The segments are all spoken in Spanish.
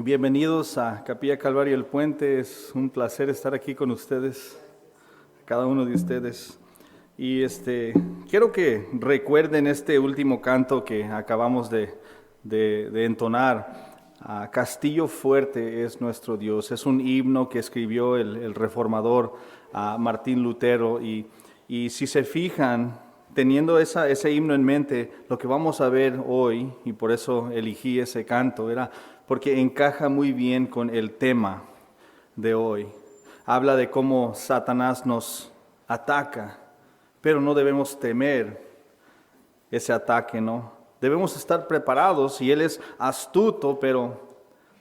Bienvenidos a Capilla Calvario El Puente. Es un placer estar aquí con ustedes, cada uno de ustedes. Y quiero que recuerden este último canto que acabamos de entonar. Castillo fuerte es nuestro Dios. Es un himno que escribió el reformador Martín Lutero. Y si se fijan, teniendo ese himno en mente, lo que vamos a ver hoy, y por eso elegí ese canto, era porque encaja muy bien con el tema de hoy. Habla de cómo Satanás nos ataca, pero no debemos temer ese ataque, ¿no? Debemos estar preparados y Él es astuto, pero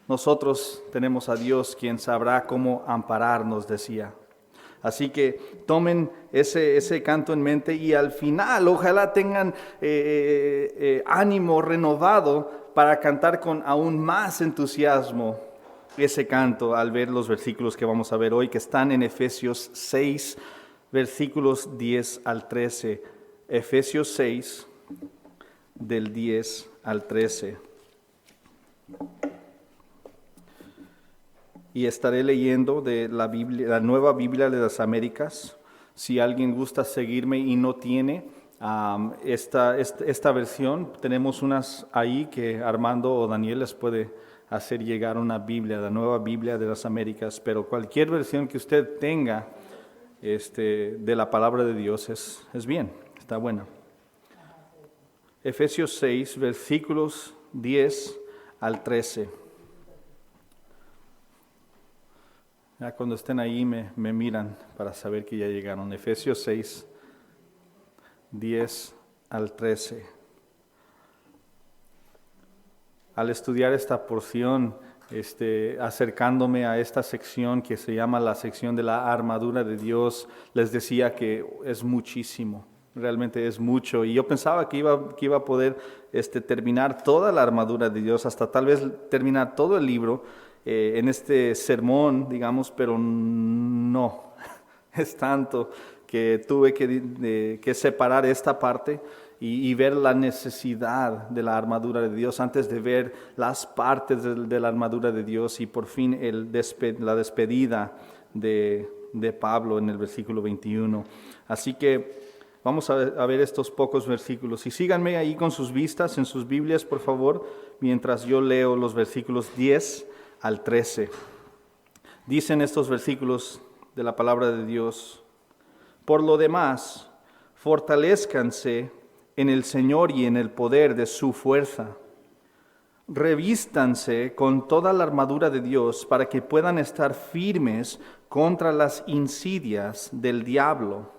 nosotros tenemos a Dios quien sabrá cómo ampararnos, decía. Así que tomen ese canto en mente y al final ojalá tengan ánimo renovado para cantar con aún más entusiasmo ese canto al ver los versículos que vamos a ver hoy, que están en Efesios 6, versículos 10 al 13. Efesios 6, del 10 al 13. Y estaré leyendo de la Biblia, la Nueva Biblia de las Américas. Si alguien gusta seguirme y no tiene esta versión, tenemos unas ahí que Armando o Daniel les puede hacer llegar una Biblia, la Nueva Biblia de las Américas. Pero cualquier versión que usted tenga de la palabra de Dios es bien, está buena. Efesios 6, versículos 10 al 13. Ya cuando estén ahí me miran para saber que ya llegaron. Efesios 6, 10 al 13. Al estudiar esta porción, acercándome a esta sección que se llama la sección de la armadura de Dios, les decía que es muchísimo, realmente es mucho. Y yo pensaba que iba a poder terminar toda la armadura de Dios, hasta tal vez terminar todo el libro en este sermón, digamos, pero no, es tanto que tuve que separar esta parte y ver la necesidad de la armadura de Dios antes de ver las partes de la armadura de Dios y por fin la despedida de Pablo en el versículo 21. Así que vamos a ver estos pocos versículos y síganme ahí con sus vistas en sus Biblias, por favor, mientras yo leo los versículos 10 al 13. Dicen estos versículos de la palabra de Dios: por lo demás, fortalézcanse en el Señor y en el poder de su fuerza. Revístanse con toda la armadura de Dios para que puedan estar firmes contra las insidias del diablo.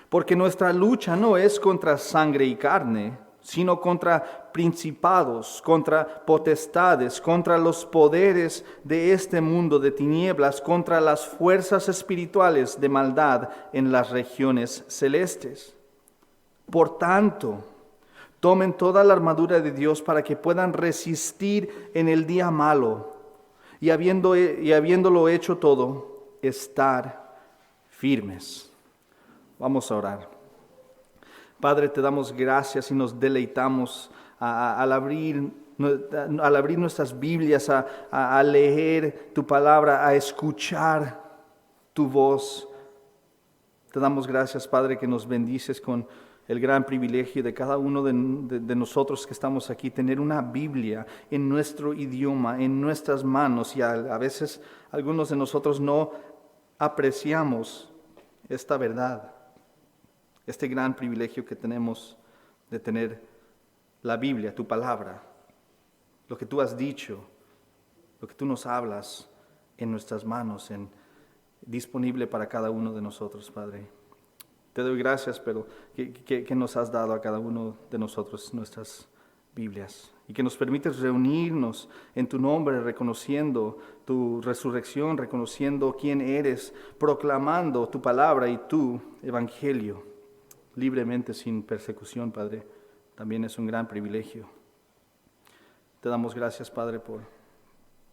Porque nuestra lucha no es contra sangre y carne, sino contra principados, contra potestades, contra los poderes de este mundo de tinieblas, contra las fuerzas espirituales de maldad en las regiones celestes. Por tanto, tomen toda la armadura de Dios para que puedan resistir en el día malo y habiéndolo hecho todo, estar firmes. Vamos a orar. Padre, te damos gracias y nos deleitamos al abrir nuestras Biblias, a leer tu palabra, a escuchar tu voz. Te damos gracias, Padre, que nos bendices con el gran privilegio de cada uno de nosotros que estamos aquí, tener una Biblia en nuestro idioma, en nuestras manos, y a veces algunos de nosotros no apreciamos esta verdad. Este gran privilegio que tenemos de tener la Biblia, tu palabra, lo que tú has dicho, lo que tú nos hablas en nuestras manos, disponible para cada uno de nosotros, Padre. Te doy gracias, pero que nos has dado a cada uno de nosotros nuestras Biblias y que nos permites reunirnos en tu nombre, reconociendo tu resurrección, reconociendo quién eres, proclamando tu palabra y tu evangelio. Libremente, sin persecución, Padre, también es un gran privilegio. Te damos gracias, Padre, por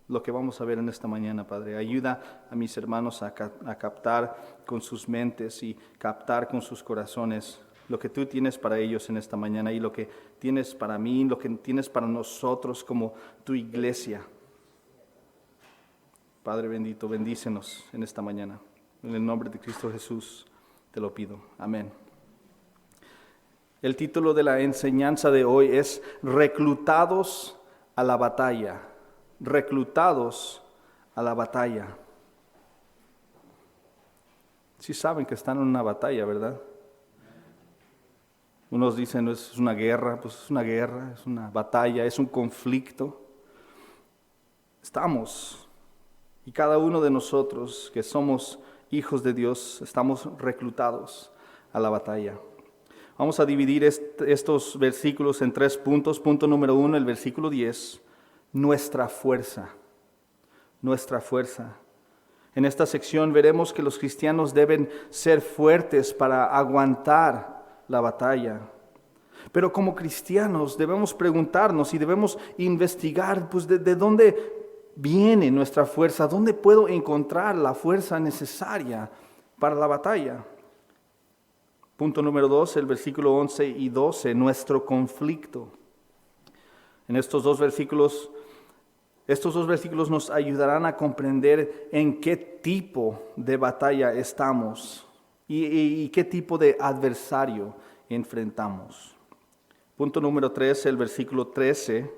lo que vamos a ver en esta mañana, Padre. Ayuda a mis hermanos a captar con sus mentes y captar con sus corazones lo que tú tienes para ellos en esta mañana y lo que tienes para mí, lo que tienes para nosotros como tu iglesia. Padre bendito, bendícenos en esta mañana. En el nombre de Cristo Jesús te lo pido. Amén. El título de la enseñanza de hoy es Reclutados a la batalla. Reclutados a la batalla. Sí saben que están en una batalla, ¿verdad? Unos dicen es una guerra, pues es una guerra, es una batalla, es un conflicto. Estamos, y cada uno de nosotros que somos hijos de Dios, estamos reclutados a la batalla. Vamos a dividir estos versículos en 3 puntos. Punto número 1, el versículo 10, nuestra fuerza. Nuestra fuerza. En esta sección veremos que los cristianos deben ser fuertes para aguantar la batalla. Pero como cristianos debemos preguntarnos y debemos investigar, pues, de dónde viene nuestra fuerza, dónde puedo encontrar la fuerza necesaria para la batalla. Punto número 2, el versículo 11 y 12, nuestro conflicto. En estos dos versículos nos ayudarán a comprender en qué tipo de batalla estamos y qué tipo de adversario enfrentamos. Punto número 3, el versículo 13,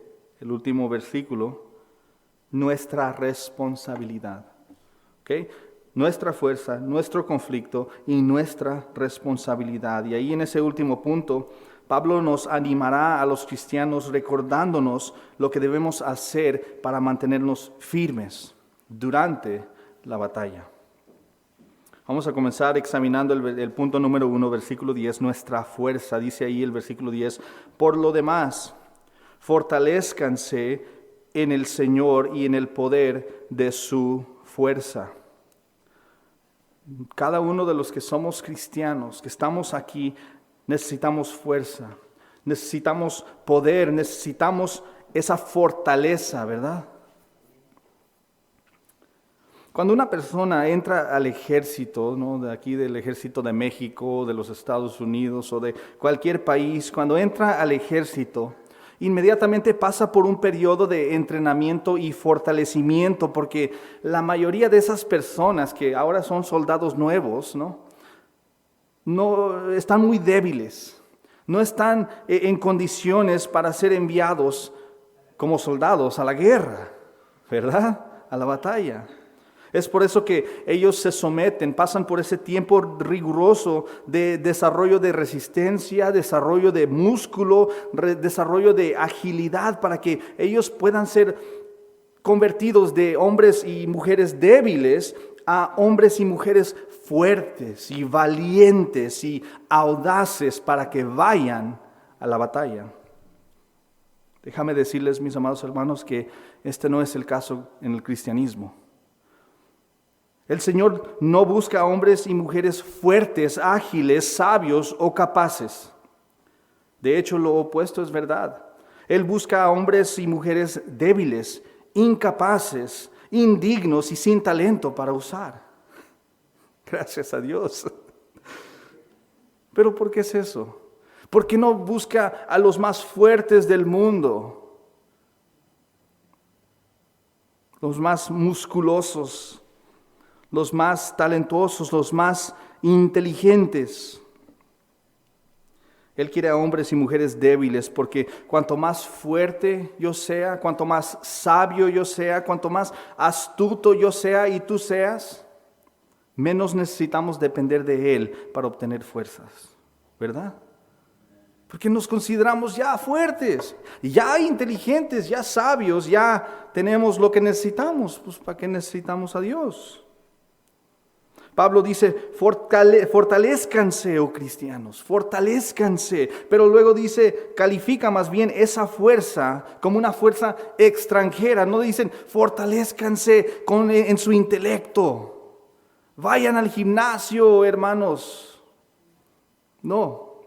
el último versículo, nuestra responsabilidad. ¿Okay? Nuestra fuerza, nuestro conflicto y nuestra responsabilidad. Y ahí en ese último punto, Pablo nos animará a los cristianos recordándonos lo que debemos hacer para mantenernos firmes durante la batalla. Vamos a comenzar examinando el punto número 1, versículo 10, nuestra fuerza. Dice ahí el versículo 10, por lo demás, fortalezcanse en el Señor y en el poder de su fuerza. Cada uno de los que somos cristianos, que estamos aquí, necesitamos fuerza, necesitamos poder, necesitamos esa fortaleza, ¿verdad? Cuando una persona entra al ejército, ¿no? De aquí del ejército de México, de los Estados Unidos o de cualquier país, cuando entra al ejército, inmediatamente pasa por un periodo de entrenamiento y fortalecimiento, porque la mayoría de esas personas que ahora son soldados nuevos, no están muy débiles, no están en condiciones para ser enviados como soldados a la guerra, ¿verdad? A la batalla. Es por eso que ellos se someten, pasan por ese tiempo riguroso de desarrollo de resistencia, desarrollo de músculo, desarrollo de agilidad, para que ellos puedan ser convertidos de hombres y mujeres débiles a hombres y mujeres fuertes y valientes y audaces para que vayan a la batalla. Déjame decirles, mis amados hermanos, que este no es el caso en el cristianismo. El Señor no busca hombres y mujeres fuertes, ágiles, sabios o capaces. De hecho, lo opuesto es verdad. Él busca a hombres y mujeres débiles, incapaces, indignos y sin talento para usar. Gracias a Dios. ¿Pero por qué es eso? ¿Por qué no busca a los más fuertes del mundo? Los más musculosos, los más talentosos, los más inteligentes. Él quiere a hombres y mujeres débiles, porque cuanto más fuerte yo sea, cuanto más sabio yo sea, cuanto más astuto yo sea y tú seas, menos necesitamos depender de Él para obtener fuerzas, ¿verdad? Porque nos consideramos ya fuertes, ya inteligentes, ya sabios, ya tenemos lo que necesitamos. Pues ¿para qué necesitamos a Dios? Pablo dice, fortalezcanse, oh cristianos, fortalezcanse. Pero luego dice, califica más bien esa fuerza como una fuerza extranjera. No dicen, fortalezcanse en su intelecto. Vayan al gimnasio, hermanos. No.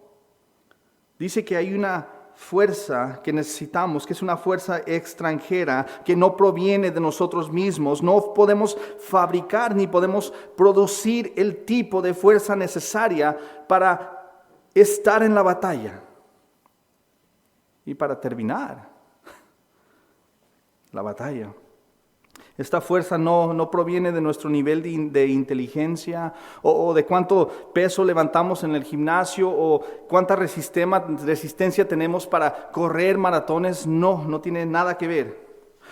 Dice que hay una fuerza que necesitamos, que es una fuerza extranjera, que no proviene de nosotros mismos. No podemos fabricar ni podemos producir el tipo de fuerza necesaria para estar en la batalla y para terminar la batalla. Esta fuerza no proviene de nuestro nivel de inteligencia o de cuánto peso levantamos en el gimnasio o cuánta resistencia tenemos para correr maratones. No tiene nada que ver.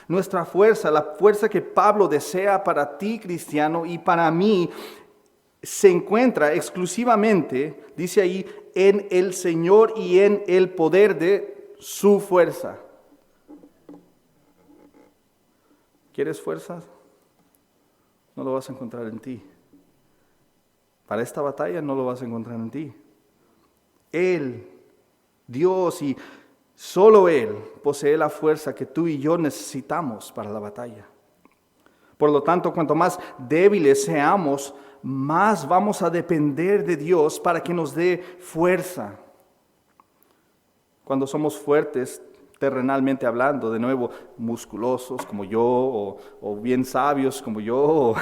Nuestra fuerza, la fuerza que Pablo desea para ti, cristiano, y para mí, se encuentra exclusivamente, dice ahí, en el Señor y en el poder de su fuerza. ¿Quieres fuerzas? No lo vas a encontrar en ti. Para esta batalla no lo vas a encontrar en ti. Él, Dios y solo Él posee la fuerza que tú y yo necesitamos para la batalla. Por lo tanto, cuanto más débiles seamos, más vamos a depender de Dios para que nos dé fuerza. Cuando somos fuertes, terrenalmente hablando, de nuevo, musculosos como yo, o bien sabios como yo,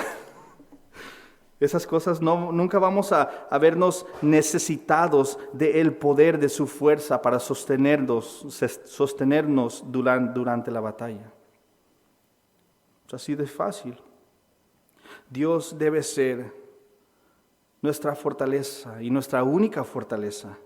esas cosas nunca vamos a vernos necesitados del poder de su fuerza para sostenernos durante la batalla. Es así de fácil. Dios debe ser nuestra fortaleza y nuestra única fortaleza.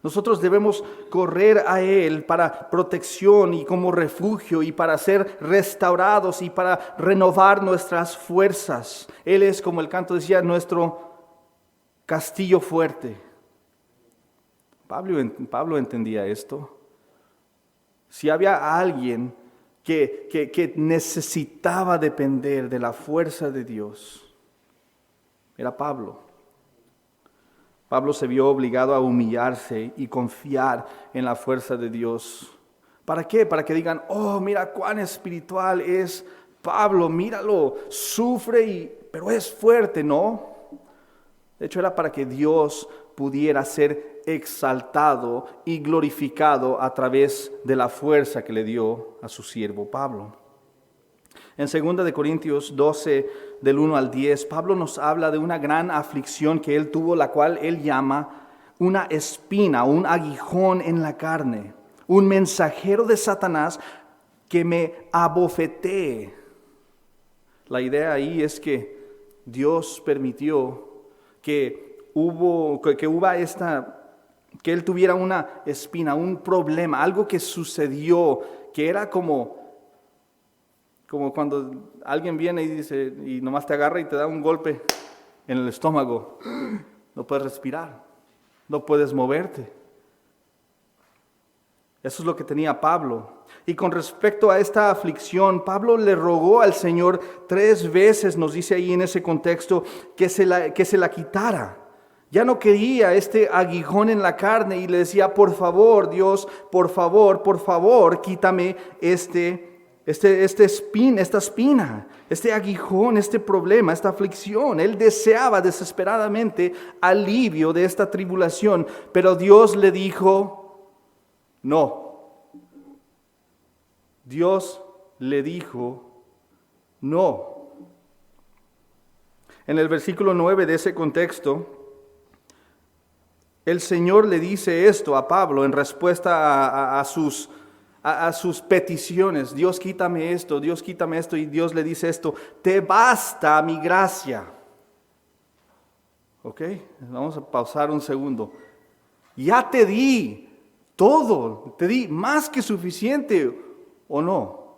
Nosotros debemos correr a Él para protección y como refugio y para ser restaurados y para renovar nuestras fuerzas. Él es, como el canto decía, nuestro castillo fuerte. Pablo entendía esto. Si había alguien que necesitaba depender de la fuerza de Dios, era Pablo. Pablo se vio obligado a humillarse y confiar en la fuerza de Dios. ¿Para qué? Para que digan, oh, mira cuán espiritual es Pablo, míralo, sufre, pero es fuerte, ¿no? De hecho, era para que Dios pudiera ser exaltado y glorificado a través de la fuerza que le dio a su siervo Pablo. En 2 de Corintios 12, del 1 al 10, Pablo nos habla de una gran aflicción que él tuvo, la cual él llama una espina, un aguijón en la carne, un mensajero de Satanás que me abofetee. La idea ahí es que Dios permitió que él tuviera una espina, un problema, algo que sucedió, que era como cuando alguien viene y dice, y nomás te agarra y te da un golpe en el estómago. No puedes respirar, no puedes moverte. Eso es lo que tenía Pablo. Y con respecto a esta aflicción, Pablo le rogó al Señor 3 veces, nos dice ahí en ese contexto, que se la quitara. Ya no quería este aguijón en la carne y le decía, por favor, Dios, por favor, quítame esta espina, este aguijón, este problema, esta aflicción. Él deseaba desesperadamente alivio de esta tribulación, pero Dios le dijo, no. Dios le dijo, no. En el versículo 9 de ese contexto, el Señor le dice esto a Pablo en respuesta a sus peticiones. Dios, quítame esto, y Dios le dice esto, te basta mi gracia. Ok, vamos a pausar un segundo. Ya te di todo, te di más que suficiente, ¿o no?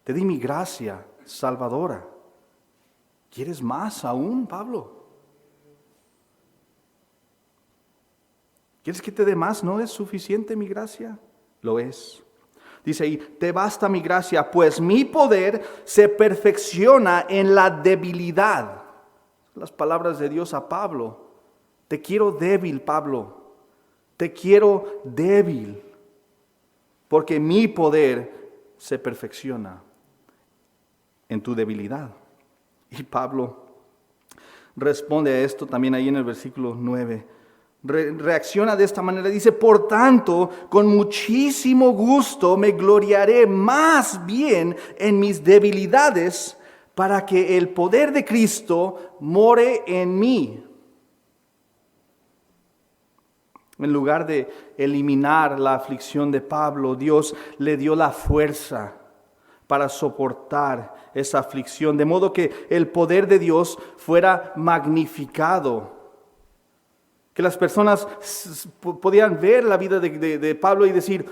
Te di mi gracia salvadora. ¿Quieres más aún, Pablo? ¿Quieres que te dé más? ¿No es suficiente mi gracia? Lo es. Dice ahí, te basta mi gracia, pues mi poder se perfecciona en la debilidad. Las palabras de Dios a Pablo. Te quiero débil, Pablo. Te quiero débil. Porque mi poder se perfecciona en tu debilidad. Y Pablo responde a esto también ahí en el versículo 9. Reacciona de esta manera, dice, por tanto, con muchísimo gusto me gloriaré más bien en mis debilidades para que el poder de Cristo more en mí. En lugar de eliminar la aflicción de Pablo, Dios le dio la fuerza para soportar esa aflicción, de modo que el poder de Dios fuera magnificado. Que las personas podían ver la vida de Pablo y decir,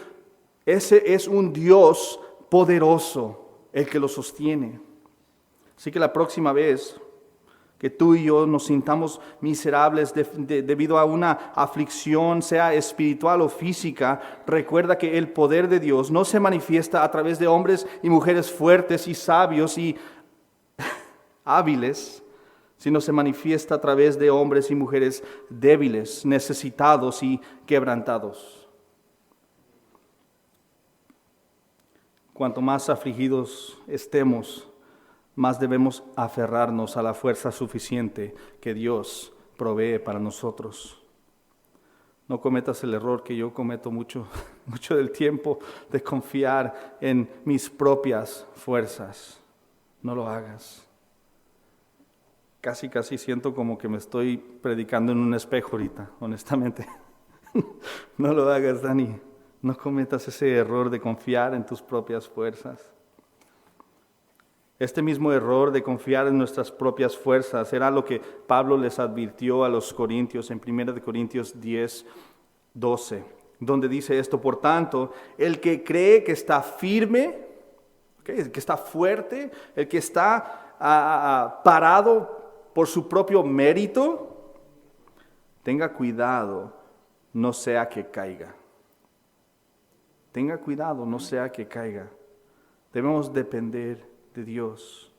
ese es un Dios poderoso el que lo sostiene. Así que la próxima vez que tú y yo nos sintamos miserables debido a una aflicción, sea espiritual o física, recuerda que el poder de Dios no se manifiesta a través de hombres y mujeres fuertes y sabios y hábiles, sino se manifiesta a través de hombres y mujeres débiles, necesitados y quebrantados. Cuanto más afligidos estemos, más debemos aferrarnos a la fuerza suficiente que Dios provee para nosotros. No cometas el error que yo cometo mucho del tiempo de confiar en mis propias fuerzas. No lo hagas. Casi siento como que me estoy predicando en un espejo ahorita, honestamente. No lo hagas, Dani. No cometas ese error de confiar en tus propias fuerzas. Este mismo error de confiar en nuestras propias fuerzas era lo que Pablo les advirtió a los corintios en 1 Corintios 10:12, donde dice esto: por tanto, el que cree que está firme, el que está fuerte, el que está parado por su propio mérito, tenga cuidado, no sea que caiga. Tenga cuidado, no sea que caiga. Debemos depender de Dios.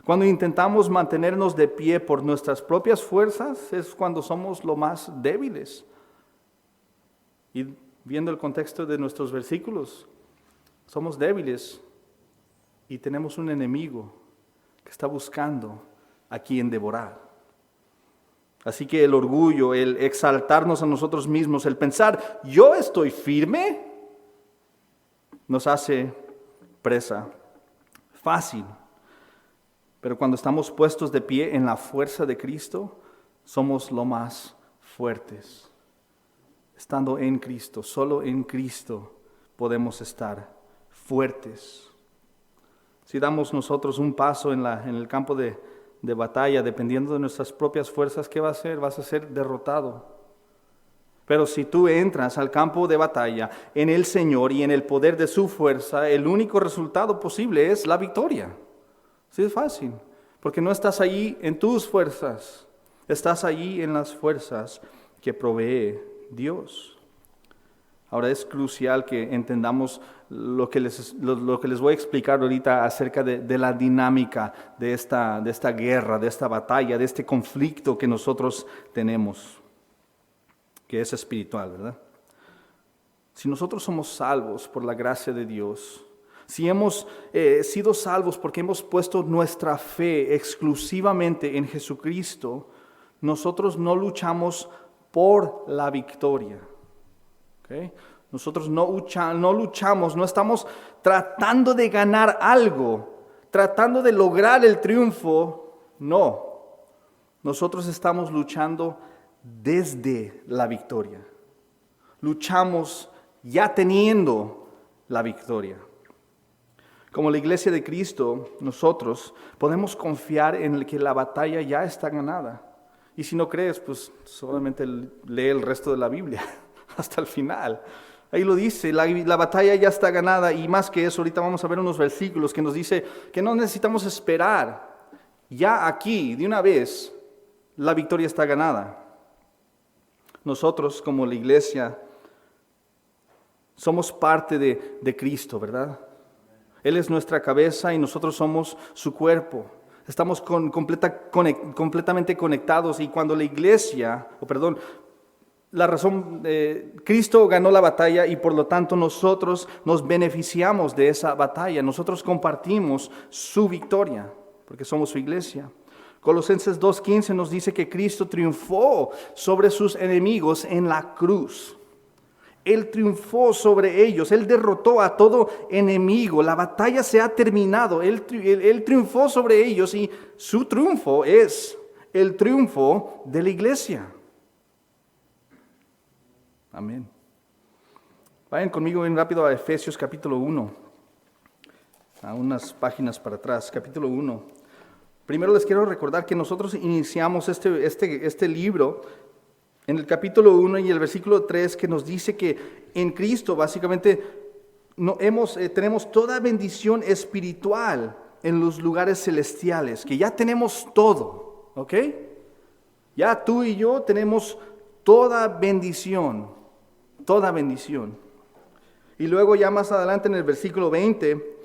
Cuando intentamos mantenernos de pie por nuestras propias fuerzas, es cuando somos lo más débiles. Y viendo el contexto de nuestros versículos, somos débiles y tenemos un enemigo que está buscando a quien devorar. Así que el orgullo, el exaltarnos a nosotros mismos, el pensar, yo estoy firme, nos hace presa fácil. Pero cuando estamos puestos de pie en la fuerza de Cristo, somos lo más fuertes. Estando en Cristo, solo en Cristo podemos estar fuertes. Si damos nosotros un paso en el campo de batalla, dependiendo de nuestras propias fuerzas, ¿qué va a hacer? Vas a ser derrotado. Pero si tú entras al campo de batalla en el Señor y en el poder de su fuerza, el único resultado posible es la victoria. Así es fácil, porque no estás allí en tus fuerzas, estás allí en las fuerzas que provee Dios. Ahora es crucial que entendamos lo que les voy a explicar ahorita acerca de la dinámica de esta guerra, de esta batalla, de este conflicto que nosotros tenemos, que es espiritual, ¿verdad? Si nosotros somos salvos por la gracia de Dios, si hemos sido salvos porque hemos puesto nuestra fe exclusivamente en Jesucristo, nosotros no luchamos por la victoria. ¿Okay? Nosotros no luchamos, no estamos tratando de ganar algo, tratando de lograr el triunfo. No, nosotros estamos luchando desde la victoria. Luchamos ya teniendo la victoria. Como la iglesia de Cristo, nosotros podemos confiar en que la batalla ya está ganada. Y si no crees, pues solamente lee el resto de la Biblia hasta el final. Ahí lo dice, la batalla ya está ganada, y más que eso, ahorita vamos a ver unos versículos que nos dice que no necesitamos esperar. Ya aquí, de una vez, la victoria está ganada. Nosotros como la iglesia somos parte de Cristo, ¿verdad? Él es nuestra cabeza y nosotros somos su cuerpo. Estamos completamente conectados, y cuando la iglesia, Cristo ganó la batalla y por lo tanto nosotros nos beneficiamos de esa batalla. Nosotros compartimos su victoria porque somos su iglesia. Colosenses 2:15 nos dice que Cristo triunfó sobre sus enemigos en la cruz. Él triunfó sobre ellos, Él derrotó a todo enemigo. La batalla se ha terminado, Él triunfó sobre ellos, y su triunfo es el triunfo de la iglesia. Amén. Vayan conmigo bien rápido a Efesios capítulo 1. a unas páginas para atrás, capítulo 1. Primero les quiero recordar que nosotros iniciamos este libro en el capítulo 1 y el versículo 3, que nos dice que en Cristo básicamente tenemos toda bendición espiritual en los lugares celestiales, que ya tenemos todo, ¿ok? Ya tú y yo tenemos toda bendición, toda bendición. Y luego ya más adelante en el versículo 20,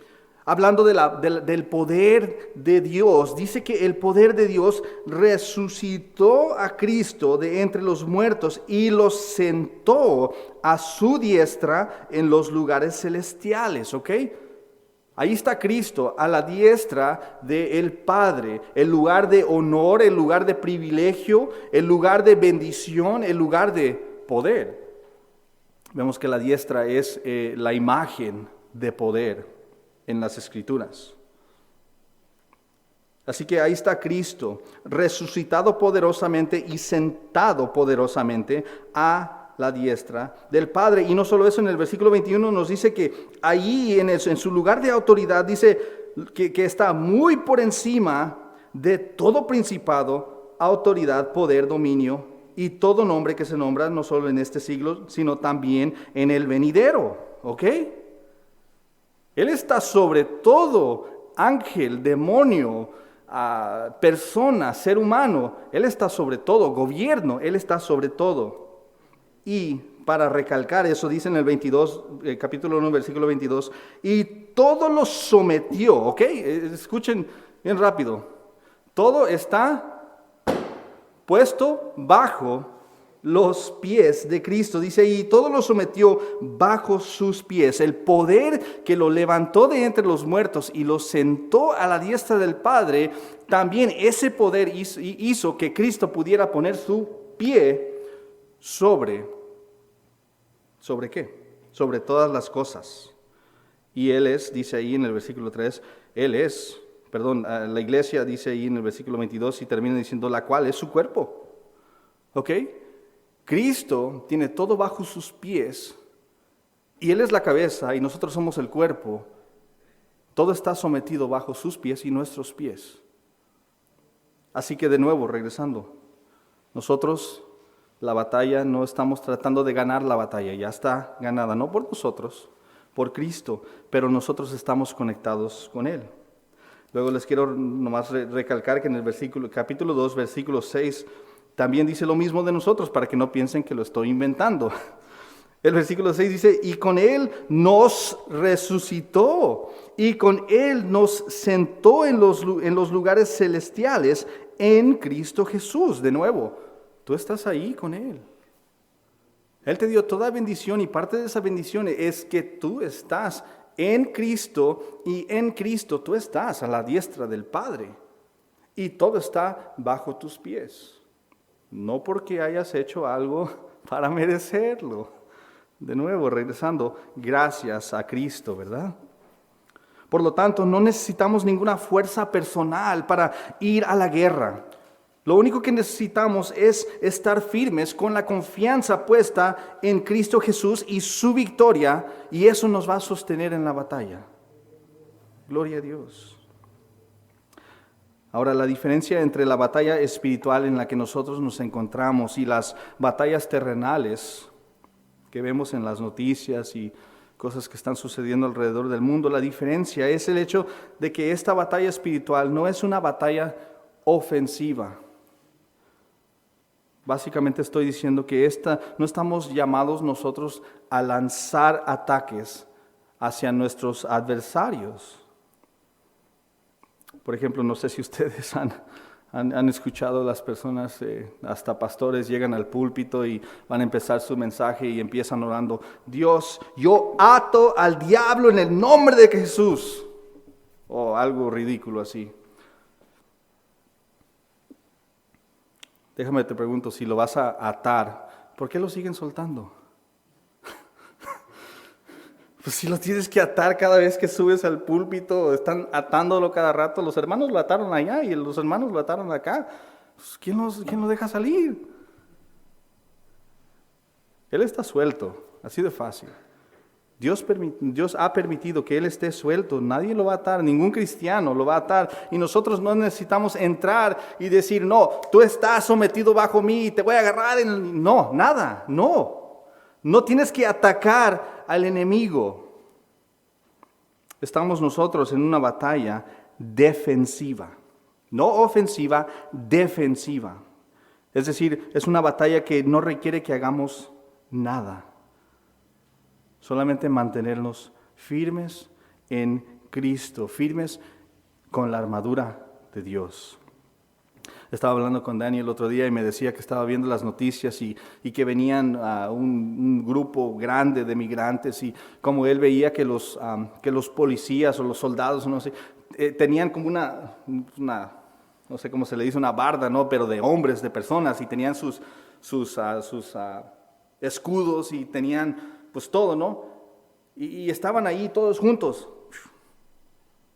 hablando del poder de Dios, dice que el poder de Dios resucitó a Cristo de entre los muertos y lo sentó a su diestra en los lugares celestiales, ¿ok? Ahí está Cristo, a la diestra del Padre, el lugar de honor, el lugar de privilegio, el lugar de bendición, el lugar de poder. Vemos que la diestra es la imagen de poder en las Escrituras. Así que ahí está Cristo, resucitado poderosamente y sentado poderosamente a la diestra del Padre. Y no solo eso, en el versículo 21 nos dice que ahí en su lugar de autoridad dice que está muy por encima de todo principado, autoridad, poder, dominio y todo nombre que se nombra no solo en este siglo, sino también en el venidero. ¿Ok? Él está sobre todo ángel, demonio, persona, ser humano. Él está sobre todo, gobierno, Él está sobre todo. Y para recalcar eso, dice en el 22, capítulo 1, versículo 22, y todo lo sometió, ¿ok? Escuchen bien rápido. Todo está puesto bajo los pies de Cristo. Dice, y todo lo sometió bajo sus pies. El poder que lo levantó de entre los muertos y lo sentó a la diestra del Padre, también ese poder hizo que Cristo pudiera poner su pie ¿sobre qué? Sobre todas las cosas. Y Él es, dice ahí en el versículo 3, la iglesia dice ahí en el versículo 22 y termina diciendo, la cual es su cuerpo. ¿Ok? Cristo tiene todo bajo sus pies y Él es la cabeza y nosotros somos el cuerpo. Todo está sometido bajo sus pies y nuestros pies. Así que de nuevo, regresando, nosotros la batalla no estamos tratando de ganar la batalla, ya está ganada, no por nosotros, por Cristo, pero nosotros estamos conectados con Él. Luego les quiero nomás recalcar que en el capítulo 2, versículo 6, también dice lo mismo de nosotros, para que no piensen que lo estoy inventando. El versículo 6 dice, y con Él nos resucitó, y con Él nos sentó en los lugares celestiales en Cristo Jesús. De nuevo, tú estás ahí con Él. Él te dio toda bendición y parte de esa bendición es que tú estás en Cristo y en Cristo tú estás a la diestra del Padre. Y todo está bajo tus pies. No porque hayas hecho algo para merecerlo. De nuevo, regresando, gracias a Cristo, ¿verdad? Por lo tanto, no necesitamos ninguna fuerza personal para ir a la guerra. Lo único que necesitamos es estar firmes con la confianza puesta en Cristo Jesús y su victoria, y eso nos va a sostener en la batalla. Gloria a Dios. Ahora, la diferencia entre la batalla espiritual en la que nosotros nos encontramos y las batallas terrenales que vemos en las noticias y cosas que están sucediendo alrededor del mundo, la diferencia es el hecho de que esta batalla espiritual no es una batalla ofensiva. Básicamente estoy diciendo que no estamos llamados nosotros a lanzar ataques hacia nuestros adversarios. Por ejemplo, no sé si ustedes han escuchado las personas, hasta pastores llegan al púlpito y van a empezar su mensaje y empiezan orando, Dios, yo ato al diablo en el nombre de Jesús. O algo ridículo así. Déjame te pregunto, si lo vas a atar, ¿por qué lo siguen soltando? Pues si lo tienes que atar cada vez que subes al púlpito, están atándolo cada rato. Los hermanos lo ataron allá y los hermanos lo ataron acá. Pues ¿quién lo deja salir? Él está suelto, así de fácil. Dios ha permitido que Él esté suelto. Nadie lo va a atar, ningún cristiano lo va a atar. Y nosotros no necesitamos entrar y decir, no, tú estás sometido bajo mí y te voy a agarrar. No, nada, no. No tienes que atacar al enemigo. Estamos nosotros en una batalla defensiva. No ofensiva, defensiva. Es decir, es una batalla que no requiere que hagamos nada. Solamente mantenernos firmes en Cristo, firmes con la armadura de Dios. Estaba hablando con Dani el otro día y me decía que estaba viendo las noticias y que venían un grupo grande de migrantes y como él veía que los policías o los soldados, no sé, tenían como una, no sé cómo se le dice, una barda, ¿no? Pero de hombres, de personas, y tenían sus escudos y tenían pues todo, ¿no? Y estaban ahí todos juntos.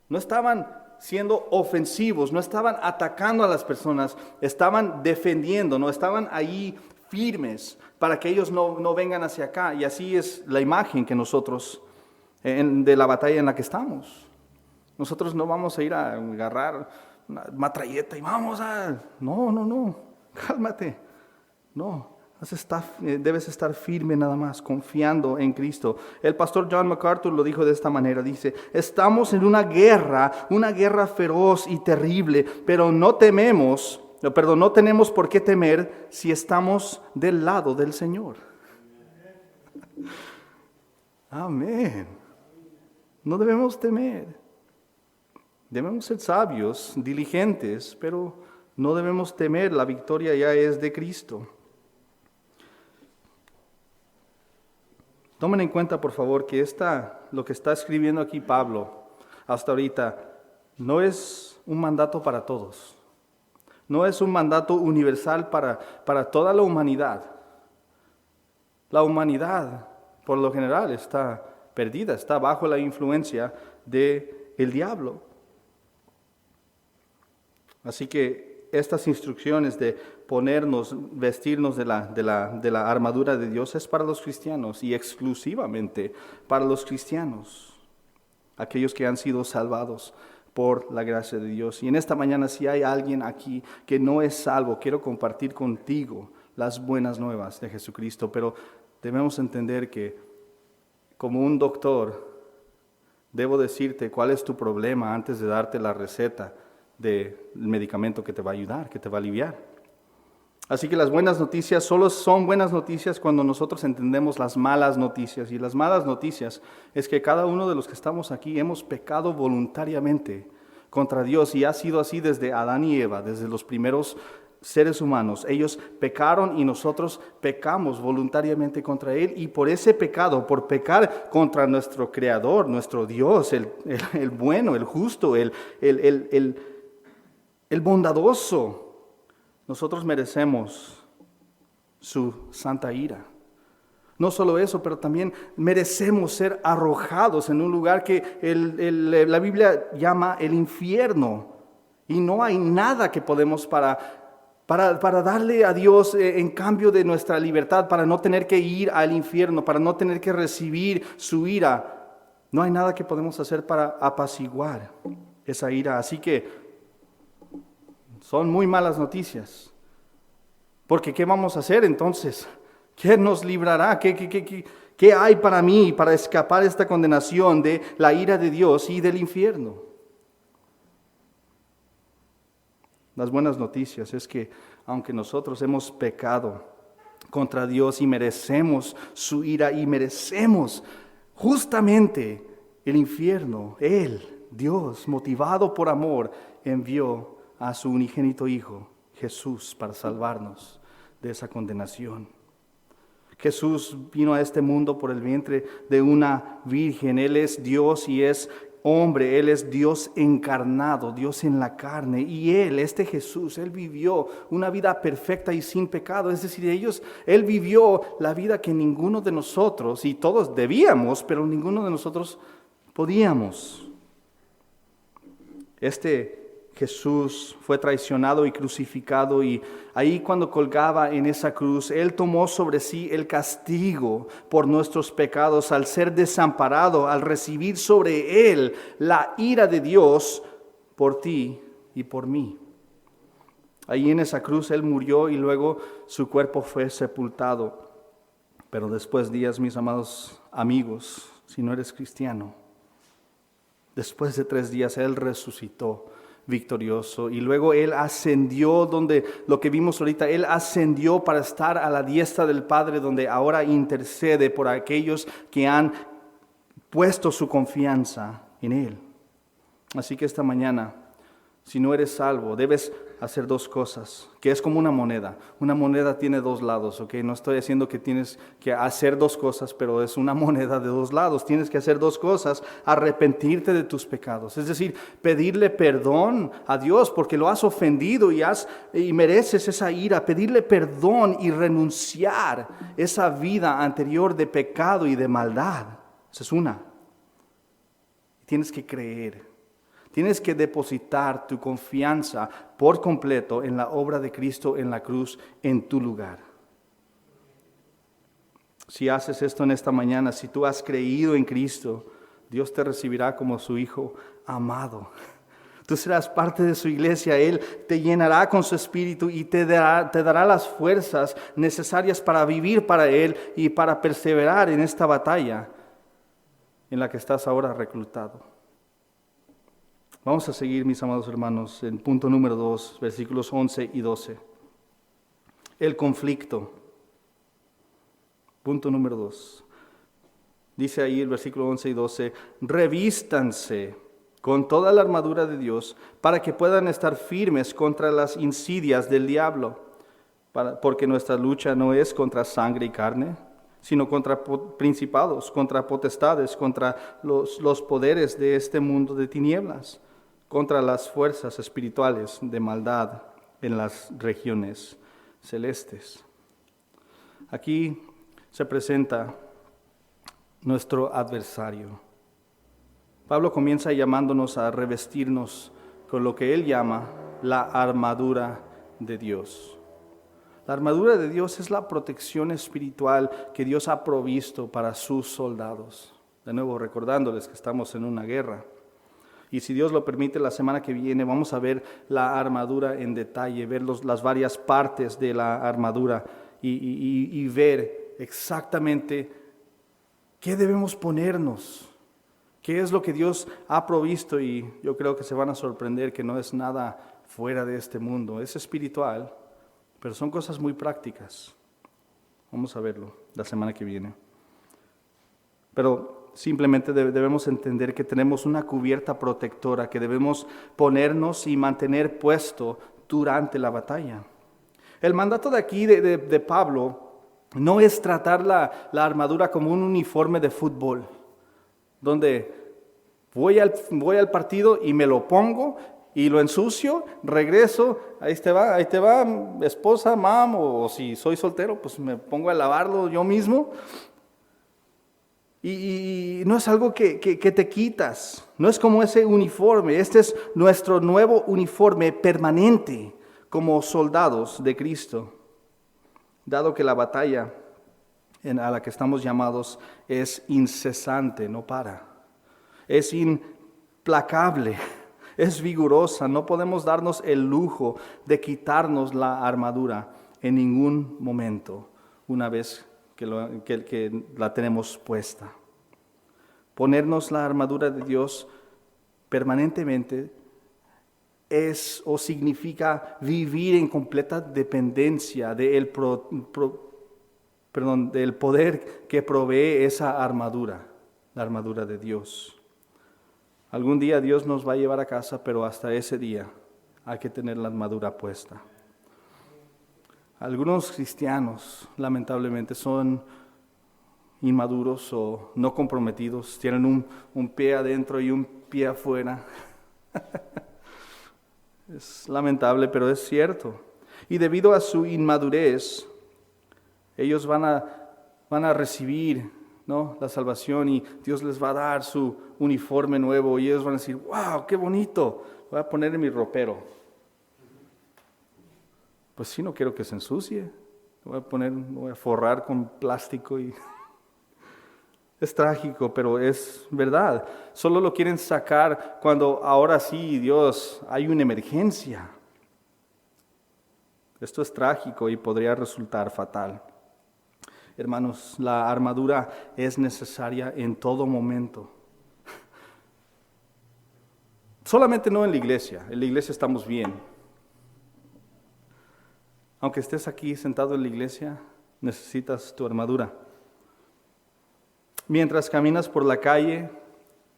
No estaban siendo ofensivos, no estaban atacando a las personas, estaban defendiendo, no estaban ahí firmes para que ellos no vengan hacia acá. Y así es la imagen que nosotros, de la batalla en la que estamos. Nosotros no vamos a ir a agarrar una matralleta y vamos a... No, cálmate. No. Debes estar firme nada más, confiando en Cristo. El pastor John MacArthur lo dijo de esta manera, dice, estamos en una guerra feroz y terrible, pero no tenemos por qué temer si estamos del lado del Señor. Amén. No debemos temer. Debemos ser sabios, diligentes, pero no debemos temer, la victoria ya es de Cristo. Tomen en cuenta, por favor, que lo que está escribiendo aquí Pablo hasta ahorita no es un mandato para todos. No es un mandato universal para toda la humanidad. La humanidad, por lo general, está perdida, está bajo la influencia del diablo. Así que estas instrucciones de vestirnos de la armadura de Dios es para los cristianos y exclusivamente para los cristianos, aquellos que han sido salvados por la gracia de Dios. Y en esta mañana, si hay alguien aquí que no es salvo, quiero compartir contigo las buenas nuevas de Jesucristo, pero debemos entender que como un doctor debo decirte cuál es tu problema antes de darte la receta del medicamento que te va a ayudar, que te va a aliviar. Así que las buenas noticias solo son buenas noticias cuando nosotros entendemos las malas noticias. Y las malas noticias es que cada uno de los que estamos aquí hemos pecado voluntariamente contra Dios. Y ha sido así desde Adán y Eva, desde los primeros seres humanos. Ellos pecaron y nosotros pecamos voluntariamente contra Él. Y por ese pecado, por pecar contra nuestro Creador, nuestro Dios, el bueno, el justo, el bondadoso, nosotros merecemos su santa ira. No solo eso, pero también merecemos ser arrojados en un lugar que la Biblia llama el infierno. Y no hay nada que podemos para darle a Dios en cambio de nuestra libertad, para no tener que ir al infierno, para no tener que recibir su ira. No hay nada que podemos hacer para apaciguar esa ira. Así que son muy malas noticias. Porque ¿qué vamos a hacer entonces? ¿Quién nos librará? ¿Qué hay para mí para escapar de esta condenación de la ira de Dios y del infierno? Las buenas noticias es que aunque nosotros hemos pecado contra Dios y merecemos su ira y merecemos justamente el infierno, Él, Dios, motivado por amor, envió a su unigénito Hijo, Jesús, para salvarnos de esa condenación. Jesús vino a este mundo por el vientre de una virgen. Él es Dios y es hombre. Él es Dios encarnado, Dios en la carne. Y este Jesús, Él vivió una vida perfecta y sin pecado. Es decir, Él vivió la vida que ninguno de nosotros, y todos debíamos, pero ninguno de nosotros podíamos. Jesús fue traicionado y crucificado, y ahí cuando colgaba en esa cruz, Él tomó sobre sí el castigo por nuestros pecados al ser desamparado, al recibir sobre Él la ira de Dios por ti y por mí. Ahí en esa cruz Él murió y luego su cuerpo fue sepultado. Pero después días, mis amados amigos, si no eres cristiano, después de 3 días Él resucitó victorioso, y luego Él ascendió, donde lo que vimos ahorita, Él ascendió para estar a la diestra del Padre, donde ahora intercede por aquellos que han puesto su confianza en Él. Así que esta mañana, si no eres salvo, debes hacer 2 cosas, que es como una moneda. Una moneda tiene 2 lados, ¿ok? No estoy diciendo que tienes que hacer 2 cosas, pero es una moneda de 2 lados. Tienes que hacer 2 cosas: arrepentirte de tus pecados, es decir, pedirle perdón a Dios porque lo has ofendido y mereces esa ira. Pedirle perdón y renunciar esa vida anterior de pecado y de maldad. Esa es una. Tienes que creer. Tienes que depositar tu confianza por completo en la obra de Cristo en la cruz en tu lugar. Si haces esto en esta mañana, si tú has creído en Cristo, Dios te recibirá como su Hijo amado. Tú serás parte de su iglesia. Él te llenará con su espíritu y te dará las fuerzas necesarias para vivir para Él y para perseverar en esta batalla en la que estás ahora reclutado. Vamos a seguir, mis amados hermanos, en punto número 2, versículos 11 y 12. El conflicto. Punto número 2. Dice ahí el versículo 11 y 12, revístanse con toda la armadura de Dios para que puedan estar firmes contra las insidias del diablo. Porque nuestra lucha no es contra sangre y carne, sino contra principados, contra potestades, contra los poderes de este mundo de tinieblas, contra las fuerzas espirituales de maldad en las regiones celestes. Aquí se presenta nuestro adversario. Pablo comienza llamándonos a revestirnos con lo que él llama la armadura de Dios. La armadura de Dios es la protección espiritual que Dios ha provisto para sus soldados. De nuevo, recordándoles que estamos en una guerra. Y si Dios lo permite, la semana que viene vamos a ver la armadura en detalle, ver las varias partes de la armadura y ver exactamente qué debemos ponernos, qué es lo que Dios ha provisto. Y yo creo que se van a sorprender que no es nada fuera de este mundo, es espiritual, pero son cosas muy prácticas. Vamos a verlo la semana que viene. Pero simplemente debemos entender que tenemos una cubierta protectora que debemos ponernos y mantener puesto durante la batalla. El mandato de aquí de Pablo no es tratar la armadura como un uniforme de fútbol, donde voy al partido y me lo pongo y lo ensucio, regreso, ahí te va, esposa, mam, o si soy soltero, pues me pongo a lavarlo yo mismo. Y no es algo que te quitas, no es como ese uniforme. Este es nuestro nuevo uniforme permanente como soldados de Cristo, dado que la batalla a la que estamos llamados es incesante, no para, es implacable, es vigorosa. No podemos darnos el lujo de quitarnos la armadura en ningún momento una vez que la tenemos puesta. Ponernos la armadura de Dios permanentemente es o significa vivir en completa dependencia del poder que provee esa armadura, la armadura de Dios. Algún día Dios nos va a llevar a casa, pero hasta ese día hay que tener la armadura puesta. Algunos cristianos, lamentablemente, son inmaduros o no comprometidos, tienen un pie adentro y un pie afuera. Es lamentable, pero es cierto. Y debido a su inmadurez, ellos van a recibir, ¿no?, la salvación, y Dios les va a dar su uniforme nuevo y ellos van a decir, wow, qué bonito, voy a poner en mi ropero. Pues sí, no quiero que se ensucie. Lo voy a forrar con plástico y... Es trágico, pero es verdad. Solo lo quieren sacar cuando ahora sí, Dios, hay una emergencia. Esto es trágico y podría resultar fatal. Hermanos, la armadura es necesaria en todo momento. Solamente no en la iglesia. En la iglesia estamos bien. Aunque estés aquí sentado en la iglesia, necesitas tu armadura. Mientras caminas por la calle,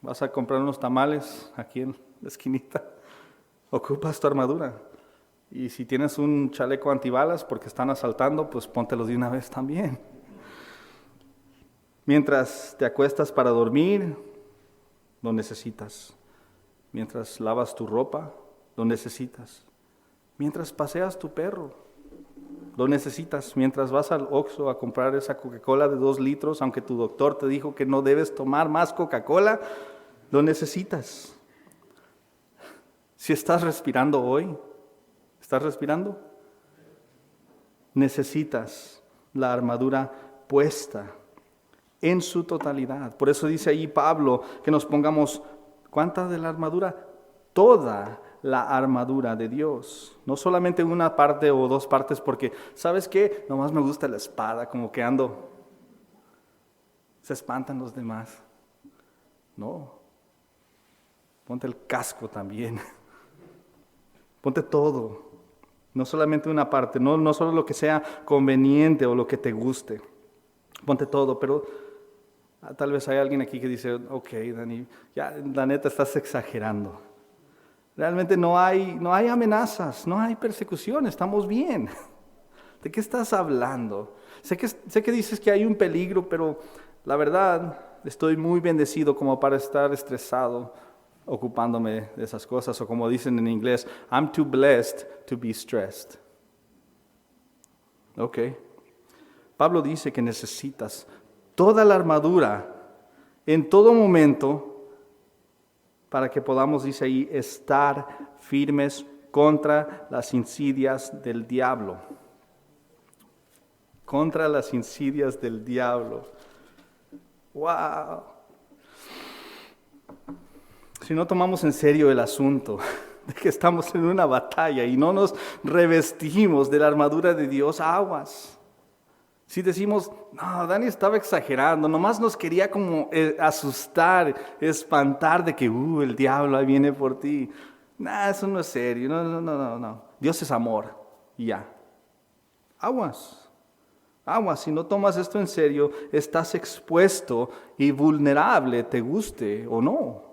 vas a comprar unos tamales aquí en la esquinita, ocupas tu armadura. Y si tienes un chaleco antibalas porque están asaltando, pues póntelo de una vez también. Mientras te acuestas para dormir, lo necesitas. Mientras lavas tu ropa, lo necesitas. Mientras paseas tu perro, lo necesitas. Mientras vas al Oxxo a comprar esa Coca-Cola de 2 litros, aunque tu doctor te dijo que no debes tomar más Coca-Cola, lo necesitas. Si estás respirando hoy, ¿estás respirando? Necesitas la armadura puesta en su totalidad. Por eso dice ahí Pablo que nos pongamos, ¿cuánta de la armadura? Toda la armadura de Dios. No solamente una parte o 2 partes, porque, ¿sabes qué? Nomás me gusta la espada, como que ando. Se espantan los demás. No. Ponte el casco también. Ponte todo. No solamente una parte, no solo lo que sea conveniente o lo que te guste. Ponte todo, pero tal vez hay alguien aquí que dice, ok, Dani, ya la neta estás exagerando. Realmente no hay amenazas, no hay persecución, estamos bien. ¿De qué estás hablando? Sé que dices que hay un peligro, pero la verdad estoy muy bendecido como para estar estresado ocupándome de esas cosas, o como dicen en inglés, I'm too blessed to be stressed. Ok. Pablo dice que necesitas toda la armadura en todo momento para que podamos, dice ahí, estar firmes contra las insidias del diablo. Contra las insidias del diablo. ¡Wow! Si no tomamos en serio el asunto de que estamos en una batalla y no nos revestimos de la armadura de Dios, aguas. Si decimos, no, Dani estaba exagerando, nomás nos quería como asustar, espantar de que, el diablo ahí viene por ti. Eso no es serio, no. Dios es amor y ya. Aguas, si no tomas esto en serio, estás expuesto y vulnerable, te guste o no.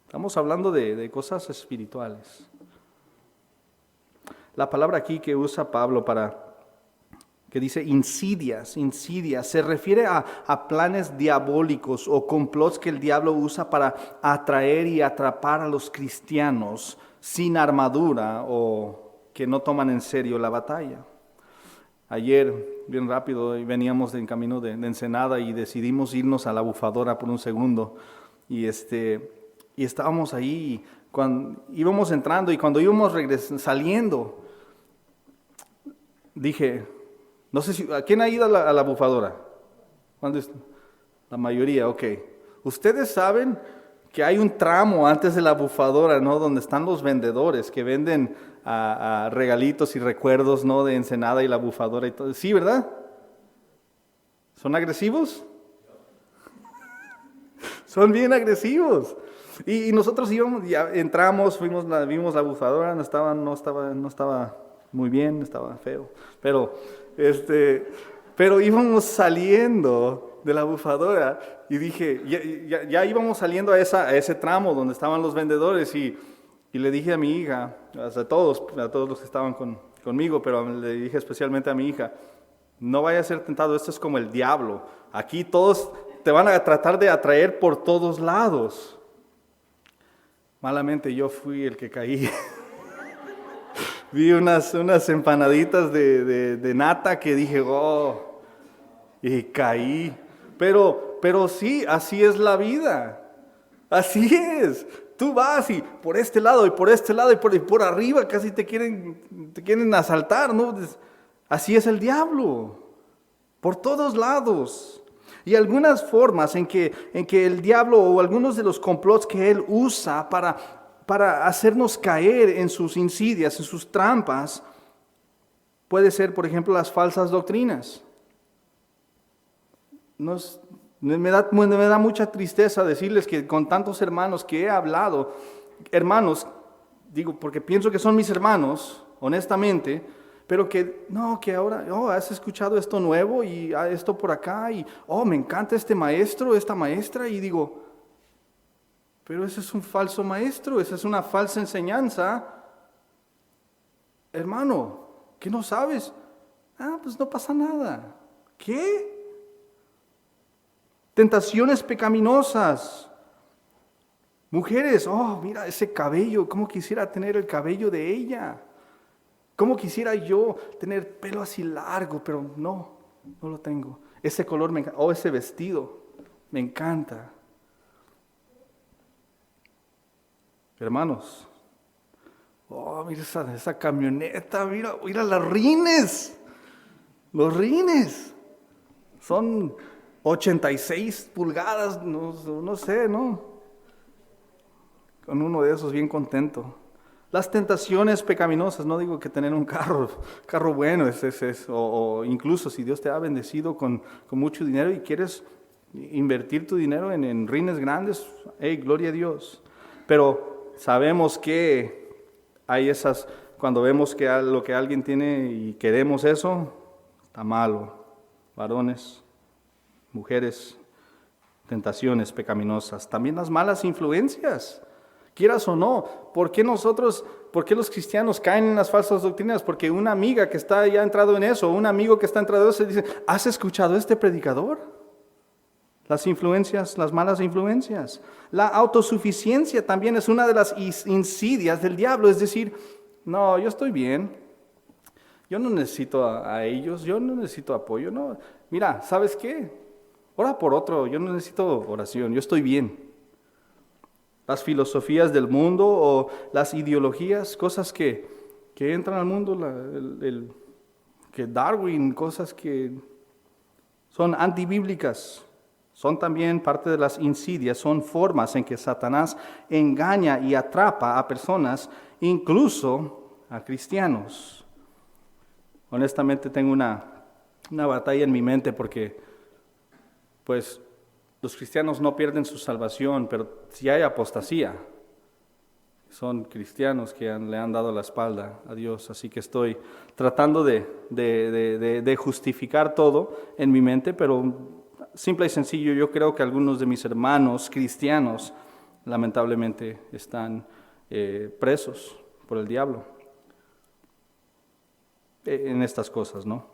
Estamos hablando de cosas espirituales. La palabra aquí que usa Pablo que dice insidias, se refiere a planes diabólicos o complots que el diablo usa para atraer y atrapar a los cristianos sin armadura o que no toman en serio la batalla. Ayer, bien rápido, veníamos en camino de Ensenada y decidimos irnos a la Bufadora por un segundo y estábamos ahí, cuando íbamos entrando y cuando íbamos saliendo, dije, no sé si, ¿a quién ha ido a la Bufadora? La mayoría, ok. Ustedes saben que hay un tramo antes de la Bufadora, ¿no? Donde están los vendedores que venden a regalitos y recuerdos, ¿no? De Ensenada y la Bufadora y todo. Sí, ¿verdad? ¿Son agresivos? Son bien agresivos. Y nosotros íbamos, ya entramos, vimos la Bufadora, no estaba muy bien, estaba feo, pero íbamos saliendo de la Bufadora y dije, ya íbamos saliendo a ese tramo donde estaban los vendedores y le dije a mi hija, a todos los que estaban conmigo, pero le dije especialmente a mi hija, no vaya a ser tentado, esto es como el diablo, aquí todos te van a tratar de atraer por todos lados. Malamente yo fui el que caí. Vi unas empanaditas de nata que dije, y caí. Pero sí, así es la vida. Así es. tú vas y por este lado y por este lado y por arriba casi te quieren asaltar, ¿no? Así es el diablo, por todos lados. Y algunas formas en que el diablo o algunos de los complots que él usa para hacernos caer en sus insidias, en sus trampas, puede ser, por ejemplo, las falsas doctrinas. Me da mucha tristeza decirles que con tantos hermanos que he hablado, hermanos, digo porque pienso que son mis hermanos, honestamente, pero que ahora, has escuchado esto nuevo y esto por acá y, me encanta este maestro, esta maestra, y digo, pero ese es un falso maestro, esa es una falsa enseñanza. Hermano, ¿qué no sabes? Pues no pasa nada. ¿Qué? Tentaciones pecaminosas. Mujeres, mira ese cabello, cómo quisiera tener el cabello de ella. Cómo quisiera yo tener pelo así largo, pero no lo tengo. Ese color me encanta, ese vestido, me encanta. Hermanos, mira esa camioneta, mira los rines. Los rines son 86 pulgadas, no sé, ¿no? Con uno de esos bien contento. Las tentaciones pecaminosas, no digo que tener un carro bueno, o incluso si Dios te ha bendecido con mucho dinero y quieres invertir tu dinero en rines grandes, gloria a Dios. Pero sabemos que hay cuando vemos que lo que alguien tiene y queremos eso, está malo. Varones, mujeres, tentaciones pecaminosas, también las malas influencias. Quieras o no, ¿por qué los cristianos caen en las falsas doctrinas? Porque una amiga que está ya entrado en eso, un amigo que está entrado en eso, dice, ¿has escuchado a este predicador? Las influencias, las malas influencias. La autosuficiencia también es una de las insidias del diablo, es decir, no, yo estoy bien, yo no necesito a ellos, yo no necesito apoyo, no. Mira, ¿sabes qué? Ora por otro, yo no necesito oración, yo estoy bien. Las filosofías del mundo o las ideologías, cosas que entran al mundo, que Darwin, cosas que son antibíblicas, son también parte de las insidias, son formas en que Satanás engaña y atrapa a personas, incluso a cristianos. Honestamente tengo una batalla en mi mente porque, pues, los cristianos no pierden su salvación, pero si hay apostasía, son cristianos que le han dado la espalda a Dios. Así que estoy tratando de justificar todo en mi mente, pero simple y sencillo, yo creo que algunos de mis hermanos cristianos lamentablemente están presos por el diablo en estas cosas, ¿no?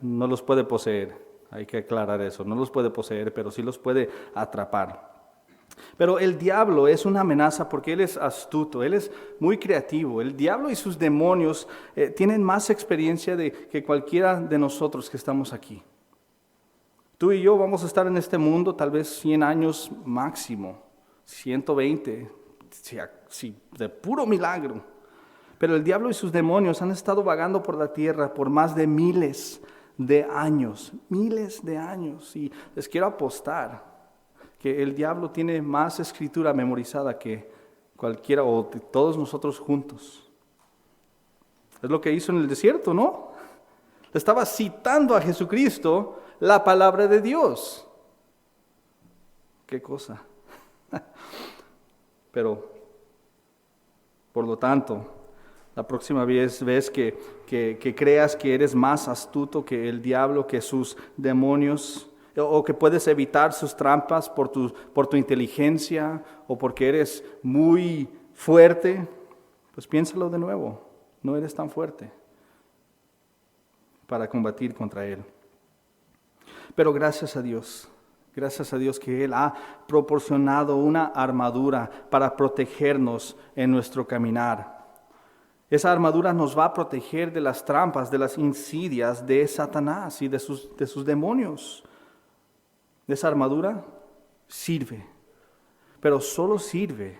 No los puede poseer. Hay que aclarar eso, no los puede poseer, pero sí los puede atrapar. Pero el diablo es una amenaza porque él es astuto, él es muy creativo. El diablo y sus demonios tienen más experiencia que cualquiera de nosotros que estamos aquí. Tú y yo vamos a estar en este mundo tal vez 100 años máximo, 120, si de puro milagro. Pero el diablo y sus demonios han estado vagando por la tierra por más de miles de años. Y les quiero apostar que el diablo tiene más escritura memorizada que cualquiera o de todos nosotros juntos. Es lo que hizo en el desierto, ¿no? Le estaba citando a Jesucristo la palabra de Dios. ¿Qué cosa? Pero, por lo tanto, la próxima vez que creas que eres más astuto que el diablo, que sus demonios, o que puedes evitar sus trampas por tu inteligencia o porque eres muy fuerte, pues piénsalo de nuevo, no eres tan fuerte para combatir contra él. Pero gracias a Dios que Él ha proporcionado una armadura para protegernos en nuestro caminar. Esa armadura nos va a proteger de las trampas, de las insidias de Satanás y de sus demonios. Esa armadura sirve, pero solo sirve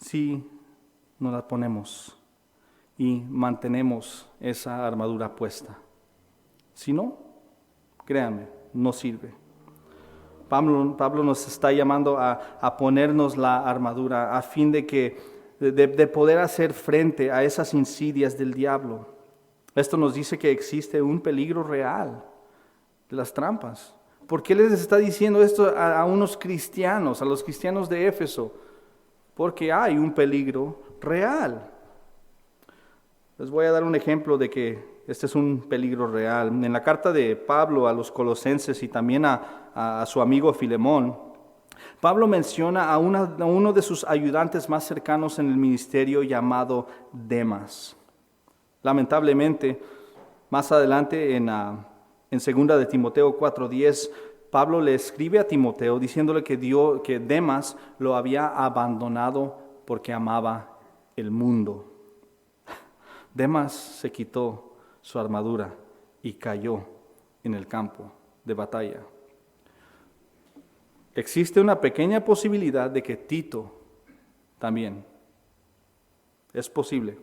si nos la ponemos y mantenemos esa armadura puesta. Si no, créanme, no sirve. Pablo nos está llamando a ponernos la armadura a fin de poder hacer frente a esas insidias del diablo. Esto nos dice que existe un peligro real de las trampas. ¿Por qué les está diciendo esto a unos cristianos, a los cristianos de Éfeso? Porque hay un peligro real. Les voy a dar un ejemplo de que este es un peligro real. En la carta de Pablo a los Colosenses y también a su amigo Filemón, Pablo menciona a uno de sus ayudantes más cercanos en el ministerio llamado Demas. Lamentablemente, más adelante en 2 de Timoteo 4:10, Pablo le escribe a Timoteo diciéndole que Demas lo había abandonado porque amaba el mundo. Demas se quitó su armadura y cayó en el campo de batalla. Existe una pequeña posibilidad de que Tito también. Es posible.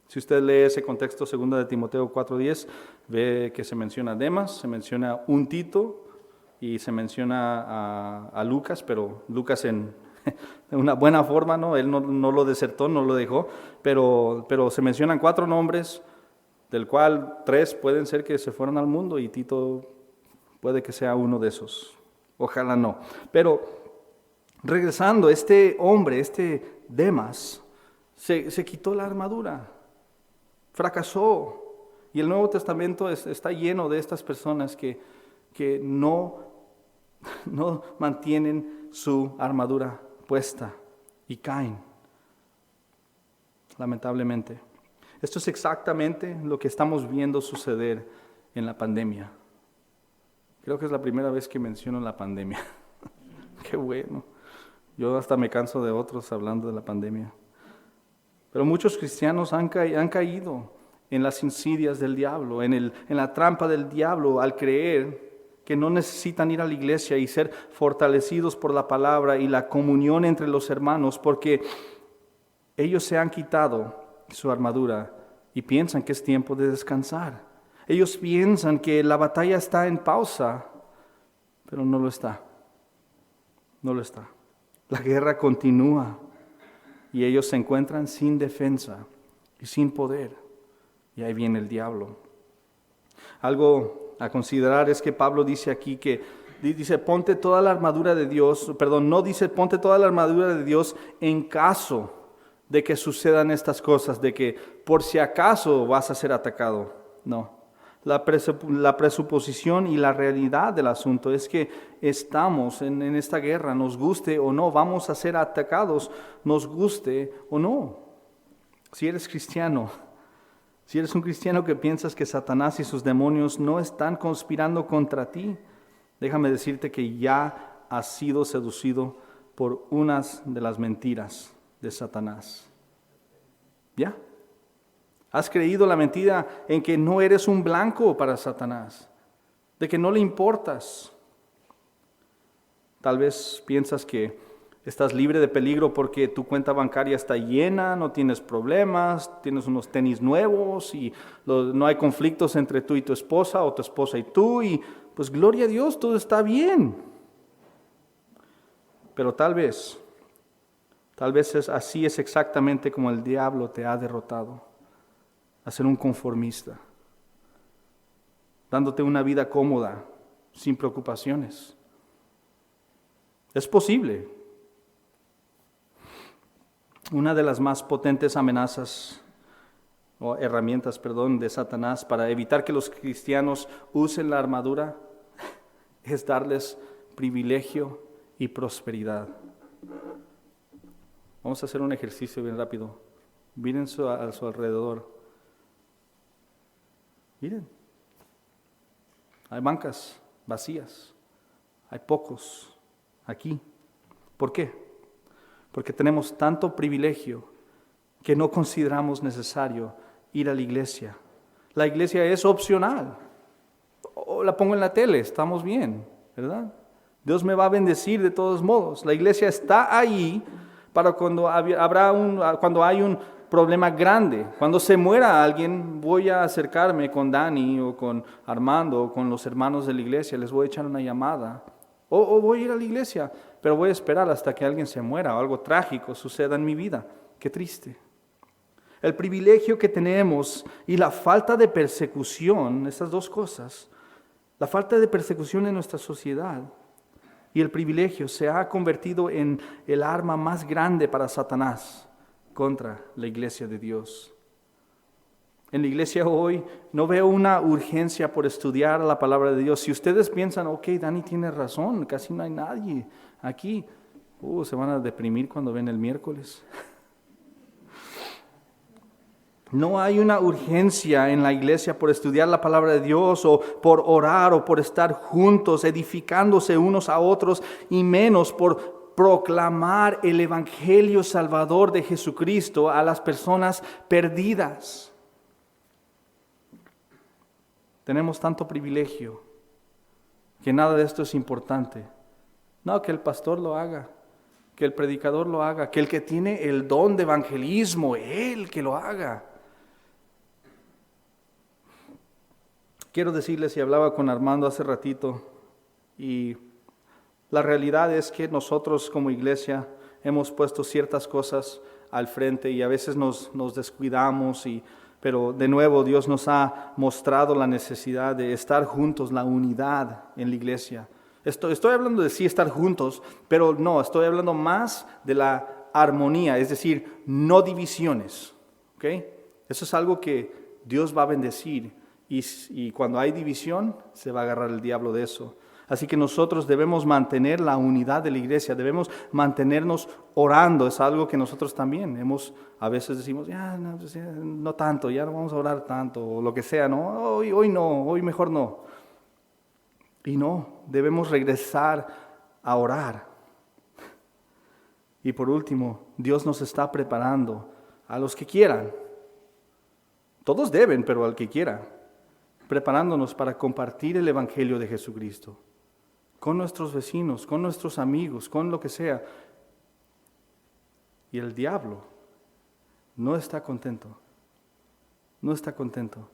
Si usted lee ese contexto, 2 de Timoteo 4:10, ve que se menciona a Demas, se menciona un Tito y se menciona a Lucas, pero Lucas en una buena forma, ¿no? Él no lo desertó, no lo dejó, pero se mencionan 4 nombres, del cual 3 pueden ser que se fueron al mundo y Tito puede que sea uno de esos. Ojalá no. Pero regresando, este hombre, este Demas, se quitó la armadura, fracasó. Y el Nuevo Testamento está lleno de estas personas que no mantienen su armadura puesta y caen, lamentablemente. Esto es exactamente lo que estamos viendo suceder en la pandemia. Creo que es la primera vez que menciono la pandemia. Qué bueno. Yo hasta me canso de otros hablando de la pandemia. Pero muchos cristianos han caído en las insidias del diablo, en la trampa del diablo, al creer que no necesitan ir a la iglesia y ser fortalecidos por la palabra y la comunión entre los hermanos, porque ellos se han quitado su armadura y piensan que es tiempo de descansar. Ellos piensan que la batalla está en pausa, pero no lo está. No lo está. La guerra continúa y ellos se encuentran sin defensa y sin poder. Y ahí viene el diablo. Algo a considerar es que Pablo dice aquí dice ponte toda la armadura de Dios, no dice ponte toda la armadura de Dios en caso de que sucedan estas cosas, de que por si acaso vas a ser atacado. No, la presuposición y la realidad del asunto es que estamos en esta guerra, nos guste o no, vamos a ser atacados, nos guste o no. Si eres cristiano, si eres un cristiano que piensas que Satanás y sus demonios no están conspirando contra ti, déjame decirte que ya has sido seducido por unas de las mentiras de Satanás. ¿Ya? Has creído la mentira en que no eres un blanco para Satanás, de que no le importas. Tal vez piensas que estás libre de peligro porque tu cuenta bancaria está llena, no tienes problemas, tienes unos tenis nuevos y no hay conflictos entre tú y tu esposa o tu esposa y tú, y pues gloria a Dios, todo está bien. Pero tal vez así es exactamente como el diablo te ha derrotado, a ser un conformista, dándote una vida cómoda, sin preocupaciones. Es posible. Una de las más potentes amenazas o herramientas, de Satanás para evitar que los cristianos usen la armadura es darles privilegio y prosperidad. Vamos a hacer un ejercicio bien rápido. Miren a su alrededor. Miren. Hay bancas vacías. Hay pocos aquí. ¿Por qué? Porque tenemos tanto privilegio que no consideramos necesario ir a la iglesia. La iglesia es opcional. O la pongo en la tele, estamos bien, ¿verdad? Dios me va a bendecir de todos modos. La iglesia está ahí para cuando hay un problema grande. Cuando se muera alguien, voy a acercarme con Dani o con Armando o con los hermanos de la iglesia, les voy a echar una llamada. O voy a ir a la iglesia, pero voy a esperar hasta que alguien se muera o algo trágico suceda en mi vida. Qué triste. El privilegio que tenemos y la falta de persecución, esas dos cosas, la falta de persecución en nuestra sociedad y el privilegio se ha convertido en el arma más grande para Satanás contra la iglesia de Dios. En la iglesia hoy no veo una urgencia por estudiar la palabra de Dios. Si ustedes piensan, ok, Dani tiene razón, casi no hay nadie aquí, se van a deprimir cuando ven el miércoles. No hay una urgencia en la iglesia por estudiar la palabra de Dios o por orar o por estar juntos, edificándose unos a otros, y menos por proclamar el evangelio salvador de Jesucristo a las personas perdidas. Tenemos tanto privilegio que nada de esto es importante. No, que el pastor lo haga, que el predicador lo haga, que el que tiene el don de evangelismo, él que lo haga. Quiero decirles, y hablaba con Armando hace ratito, y la realidad es que nosotros como iglesia hemos puesto ciertas cosas al frente y a veces nos descuidamos, pero de nuevo Dios nos ha mostrado la necesidad de estar juntos, la unidad en la iglesia. Estoy hablando de sí estar juntos, pero no, estoy hablando más de la armonía, es decir, no divisiones. ¿Okay? Eso es algo que Dios va a bendecir. Y cuando hay división, se va a agarrar el diablo de eso. Así que nosotros debemos mantener la unidad de la iglesia, debemos mantenernos orando. Es algo que nosotros también a veces decimos, no tanto, ya no vamos a orar tanto, o lo que sea, no, hoy no, hoy mejor no. Y no, debemos regresar a orar. Y por último, Dios nos está preparando a los que quieran. Todos deben, pero al que quiera. Preparándonos para compartir el evangelio de Jesucristo con nuestros vecinos, con nuestros amigos, con lo que sea. Y el diablo no está contento. No está contento.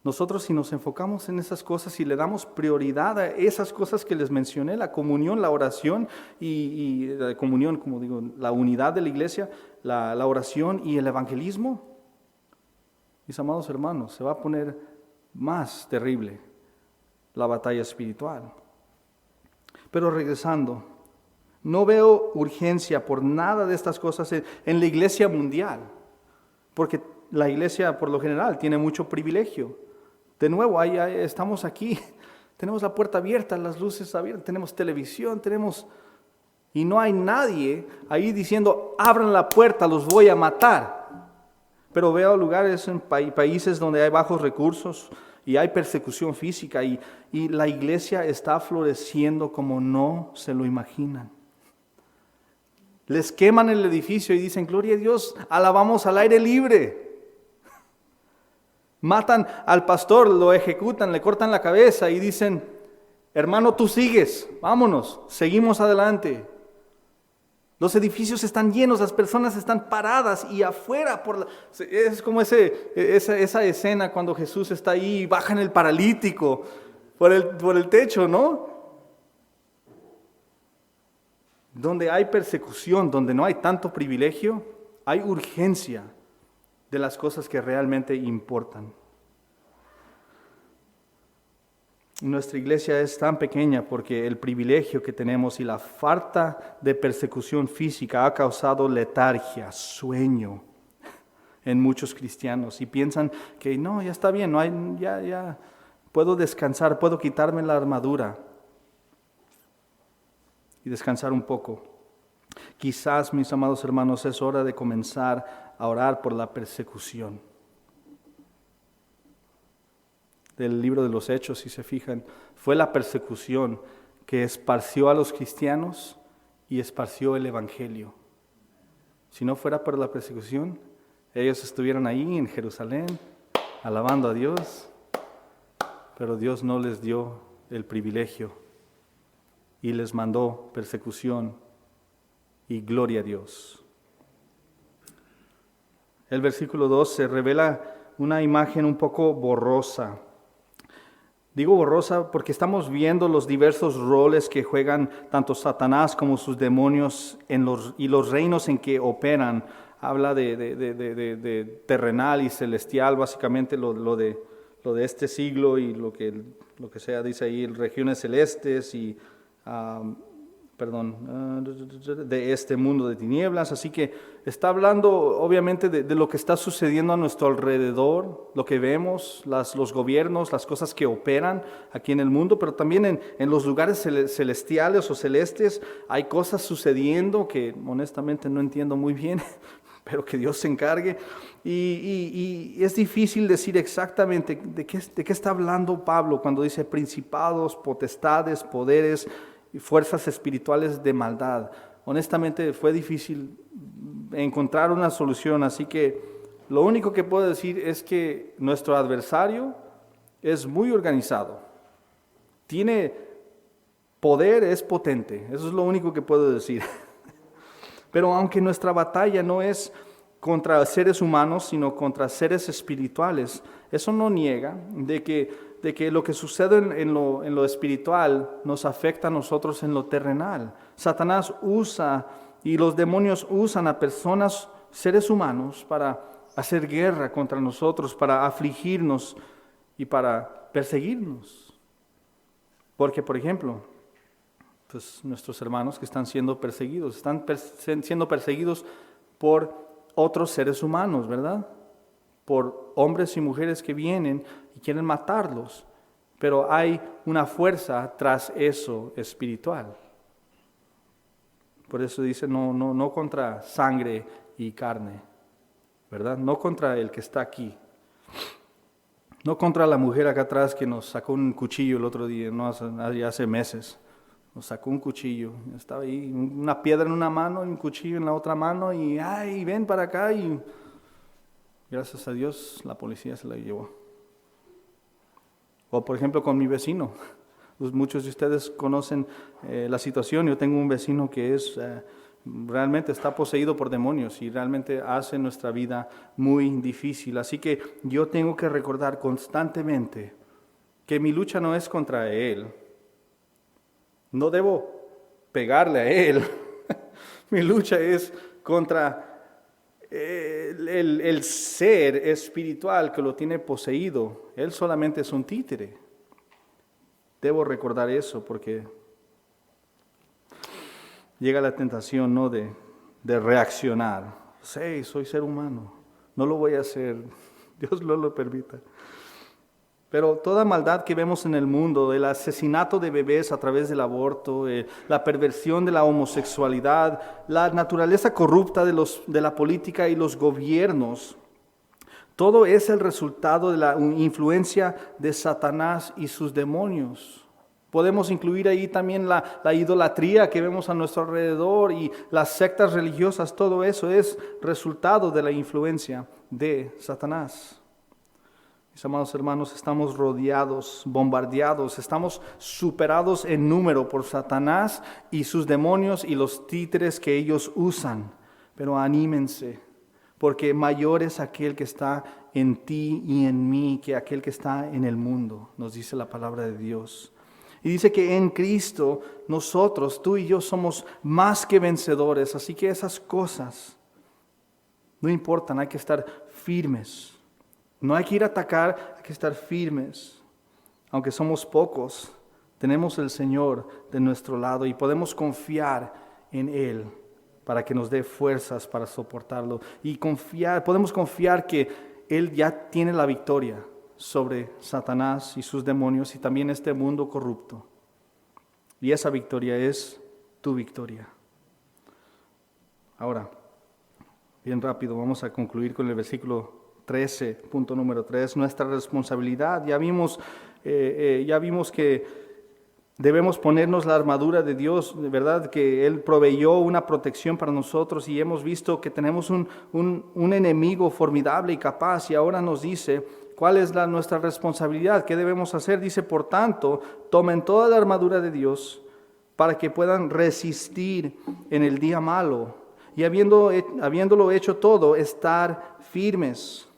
Nosotros, si nos enfocamos en esas cosas y le damos prioridad a esas cosas que les mencioné, la comunión, la oración y la comunión, como digo, la unidad de la iglesia, la oración y el evangelismo, mis amados hermanos, se va a poner más terrible la batalla espiritual. Pero regresando, no veo urgencia por nada de estas cosas en la iglesia mundial, porque la iglesia por lo general tiene mucho privilegio. De nuevo, ahí estamos aquí, tenemos la puerta abierta, las luces abiertas, tenemos televisión, y no hay nadie ahí diciendo, abran la puerta, los voy a matar. Pero veo lugares en países donde hay bajos recursos y hay persecución física y la iglesia está floreciendo como no se lo imaginan. Les queman el edificio y dicen, gloria a Dios, alabamos al aire libre. Matan al pastor, lo ejecutan, le cortan la cabeza y dicen, hermano, tú sigues, vámonos, seguimos adelante. Los edificios están llenos, las personas están paradas y afuera, es como esa escena cuando Jesús está ahí y bajan el paralítico por el techo, ¿no? Donde hay persecución, donde no hay tanto privilegio, hay urgencia de las cosas que realmente importan. Nuestra iglesia es tan pequeña porque el privilegio que tenemos y la falta de persecución física ha causado letargia, sueño en muchos cristianos y piensan que no, ya está bien, ya puedo descansar, puedo quitarme la armadura y descansar un poco. Quizás, mis amados hermanos, es hora de comenzar a orar por la persecución. Del libro de los Hechos, si se fijan, fue la persecución que esparció a los cristianos y esparció el evangelio. Si no fuera por la persecución, ellos estuvieran ahí en Jerusalén, alabando a Dios, pero Dios no les dio el privilegio y les mandó persecución y gloria a Dios. El versículo 2 se revela una imagen un poco borrosa. Digo borrosa porque estamos viendo los diversos roles que juegan tanto Satanás como sus demonios y los reinos en que operan. Habla de terrenal y celestial, básicamente lo de este siglo y lo que sea, dice ahí, regiones celestes y, de este mundo de tinieblas. Así que está hablando obviamente de lo que está sucediendo a nuestro alrededor, lo que vemos, los gobiernos, las cosas que operan aquí en el mundo, pero también en los lugares celestiales o celestes hay cosas sucediendo que honestamente no entiendo muy bien, pero que Dios se encargue. Y es difícil decir exactamente de qué está hablando Pablo cuando dice principados, potestades, poderes y fuerzas espirituales de maldad. Honestamente fue difícil encontrar una solución, así que lo único que puedo decir es que nuestro adversario es muy organizado, tiene poder, es potente, eso es lo único que puedo decir. Pero aunque nuestra batalla no es contra seres humanos, sino contra seres espirituales, eso no niega de que lo que sucede en lo espiritual nos afecta a nosotros en lo terrenal. Satanás usa y los demonios usan a personas, seres humanos, para hacer guerra contra nosotros, para afligirnos y para perseguirnos. Porque, por ejemplo, pues nuestros hermanos que están siendo perseguidos por otros seres humanos, ¿verdad? Por hombres y mujeres que vienen y quieren matarlos, pero hay una fuerza tras eso espiritual. Por eso dice no contra sangre y carne, ¿verdad? No contra el que está aquí, no contra la mujer acá atrás que nos sacó un cuchillo el otro día, no hace meses. Nos sacó un cuchillo, estaba ahí, una piedra en una mano y un cuchillo en la otra mano y ¡ay, ven para acá! Y gracias a Dios la policía se la llevó. O por ejemplo con mi vecino, pues muchos de ustedes conocen la situación. Yo tengo un vecino que realmente está poseído por demonios y realmente hace nuestra vida muy difícil. Así que yo tengo que recordar constantemente que mi lucha no es contra él. No debo pegarle a él. Mi lucha es contra el ser espiritual que lo tiene poseído. Él solamente es un títere. Debo recordar eso porque llega la tentación, ¿no?, de reaccionar. Sí, soy ser humano. No lo voy a hacer. Dios no lo permita. Pero toda maldad que vemos en el mundo, el asesinato de bebés a través del aborto, la perversión de la homosexualidad, la naturaleza corrupta de la política y los gobiernos, todo es el resultado de la influencia de Satanás y sus demonios. Podemos incluir ahí también la idolatría que vemos a nuestro alrededor y las sectas religiosas. Todo eso es resultado de la influencia de Satanás. Mis amados hermanos, estamos rodeados, bombardeados, estamos superados en número por Satanás y sus demonios y los títeres que ellos usan. Pero anímense, porque mayor es aquel que está en ti y en mí que aquel que está en el mundo, nos dice la palabra de Dios. Y dice que en Cristo nosotros, tú y yo, somos más que vencedores. Así que esas cosas no importan, hay que estar firmes. No hay que ir a atacar, hay que estar firmes. Aunque somos pocos, tenemos el Señor de nuestro lado y podemos confiar en Él para que nos dé fuerzas para soportarlo. Y podemos confiar que Él ya tiene la victoria sobre Satanás y sus demonios y también este mundo corrupto. Y esa victoria es tu victoria. Ahora, bien rápido, vamos a concluir con el versículo 13, punto número 3, nuestra responsabilidad. Ya vimos que debemos ponernos la armadura de Dios, de verdad que Él proveyó una protección para nosotros y hemos visto que tenemos un enemigo formidable y capaz y ahora nos dice cuál es nuestra responsabilidad, qué debemos hacer. Dice, por tanto, tomen toda la armadura de Dios para que puedan resistir en el día malo y habiéndolo hecho todo, estar firmes.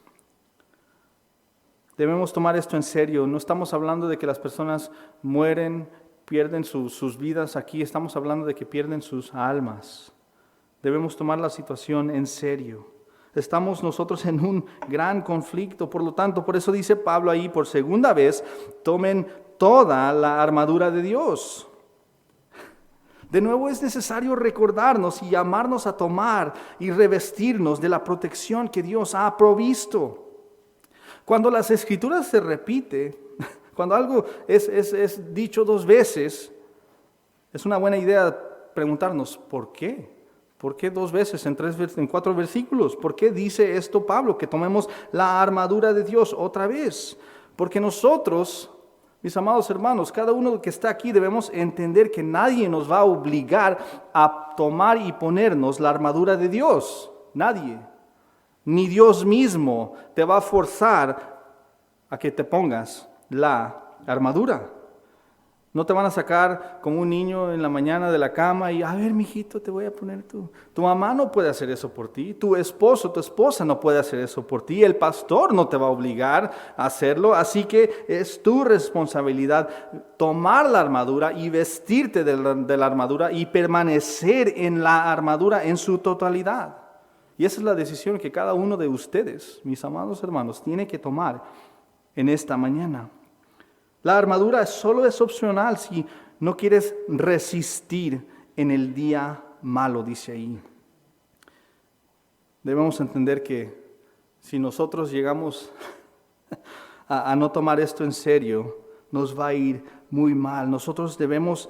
Debemos tomar esto en serio. No estamos hablando de que las personas mueren, pierden sus vidas aquí. Estamos hablando de que pierden sus almas. Debemos tomar la situación en serio. Estamos nosotros en un gran conflicto. Por lo tanto, por eso dice Pablo ahí por segunda vez, tomen toda la armadura de Dios. De nuevo es necesario recordarnos y llamarnos a tomar y revestirnos de la protección que Dios ha provisto. Cuando las Escrituras se repite, cuando algo es dicho dos veces, es una buena idea preguntarnos, ¿por qué? ¿Por qué dos veces en 4 versículos? ¿Por qué dice esto Pablo? Que tomemos la armadura de Dios otra vez. Porque nosotros, mis amados hermanos, cada uno que está aquí debemos entender que nadie nos va a obligar a tomar y ponernos la armadura de Dios. Nadie. Ni Dios mismo te va a forzar a que te pongas la armadura. No te van a sacar como un niño en la mañana de la cama y, a ver, mijito, te voy a poner tú. Tu mamá no puede hacer eso por ti. Tu esposo, tu esposa no puede hacer eso por ti. El pastor no te va a obligar a hacerlo. Así que es tu responsabilidad tomar la armadura y vestirte de la armadura y permanecer en la armadura en su totalidad. Y esa es la decisión que cada uno de ustedes, mis amados hermanos, tiene que tomar en esta mañana. La armadura solo es opcional si no quieres resistir en el día malo, dice ahí. Debemos entender que si nosotros llegamos a no tomar esto en serio, nos va a ir muy mal. Nosotros debemos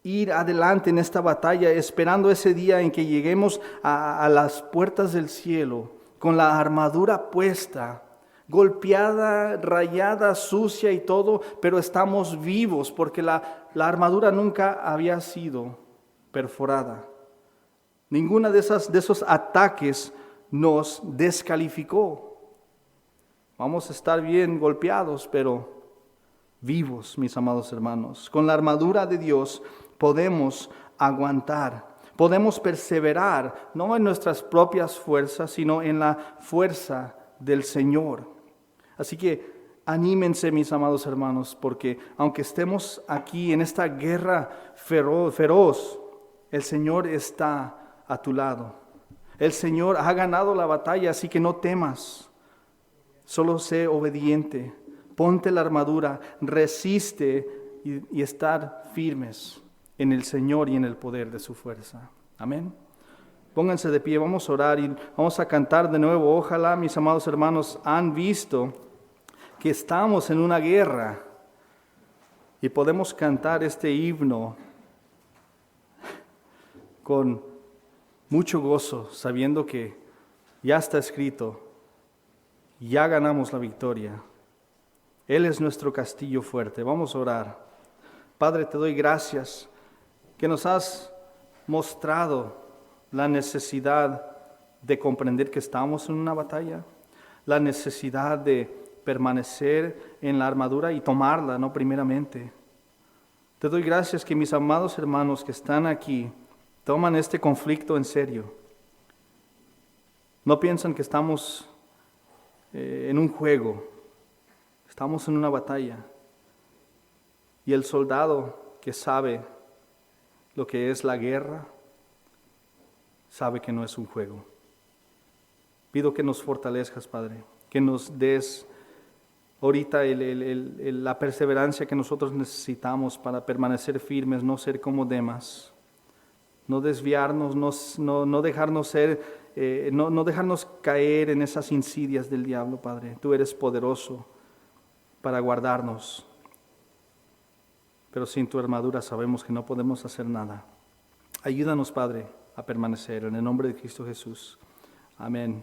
ir adelante en esta batalla, esperando ese día en que lleguemos a las puertas del cielo con la armadura puesta, golpeada, rayada, sucia y todo, pero estamos vivos porque la armadura nunca había sido perforada. Ninguna de esos ataques nos descalificó. Vamos a estar bien golpeados, pero vivos, mis amados hermanos. Con la armadura de Dios podemos aguantar, podemos perseverar, no en nuestras propias fuerzas, sino en la fuerza del Señor. Así que anímense, mis amados hermanos, porque aunque estemos aquí en esta guerra feroz, el Señor está a tu lado. El Señor ha ganado la batalla, así que no temas. Solo sé obediente, ponte la armadura, resiste y estar firmes en el Señor y en el poder de su fuerza. Amén. Pónganse de pie, vamos a orar y vamos a cantar de nuevo. Ojalá, mis amados hermanos, han visto que estamos en una guerra y podemos cantar este himno con mucho gozo, sabiendo que ya está escrito, ya ganamos la victoria. Él es nuestro castillo fuerte. Vamos a orar. Padre, te doy gracias que nos has mostrado la necesidad de comprender que estamos en una batalla, la necesidad de permanecer en la armadura y tomarla, no primeramente. Te doy gracias que mis amados hermanos que están aquí toman este conflicto en serio. No piensan que estamos en un juego, estamos en una batalla. Y el soldado que sabe lo que es la guerra, sabe que no es un juego. Pido que nos fortalezcas, Padre, que nos des ahorita la perseverancia que nosotros necesitamos para permanecer firmes, no ser como Demas, no desviarnos, no dejarnos no dejarnos caer en esas insidias del diablo, Padre. Tú eres poderoso para guardarnos, pero sin tu armadura sabemos que no podemos hacer nada. Ayúdanos, Padre, a permanecer en el nombre de Cristo Jesús. Amén.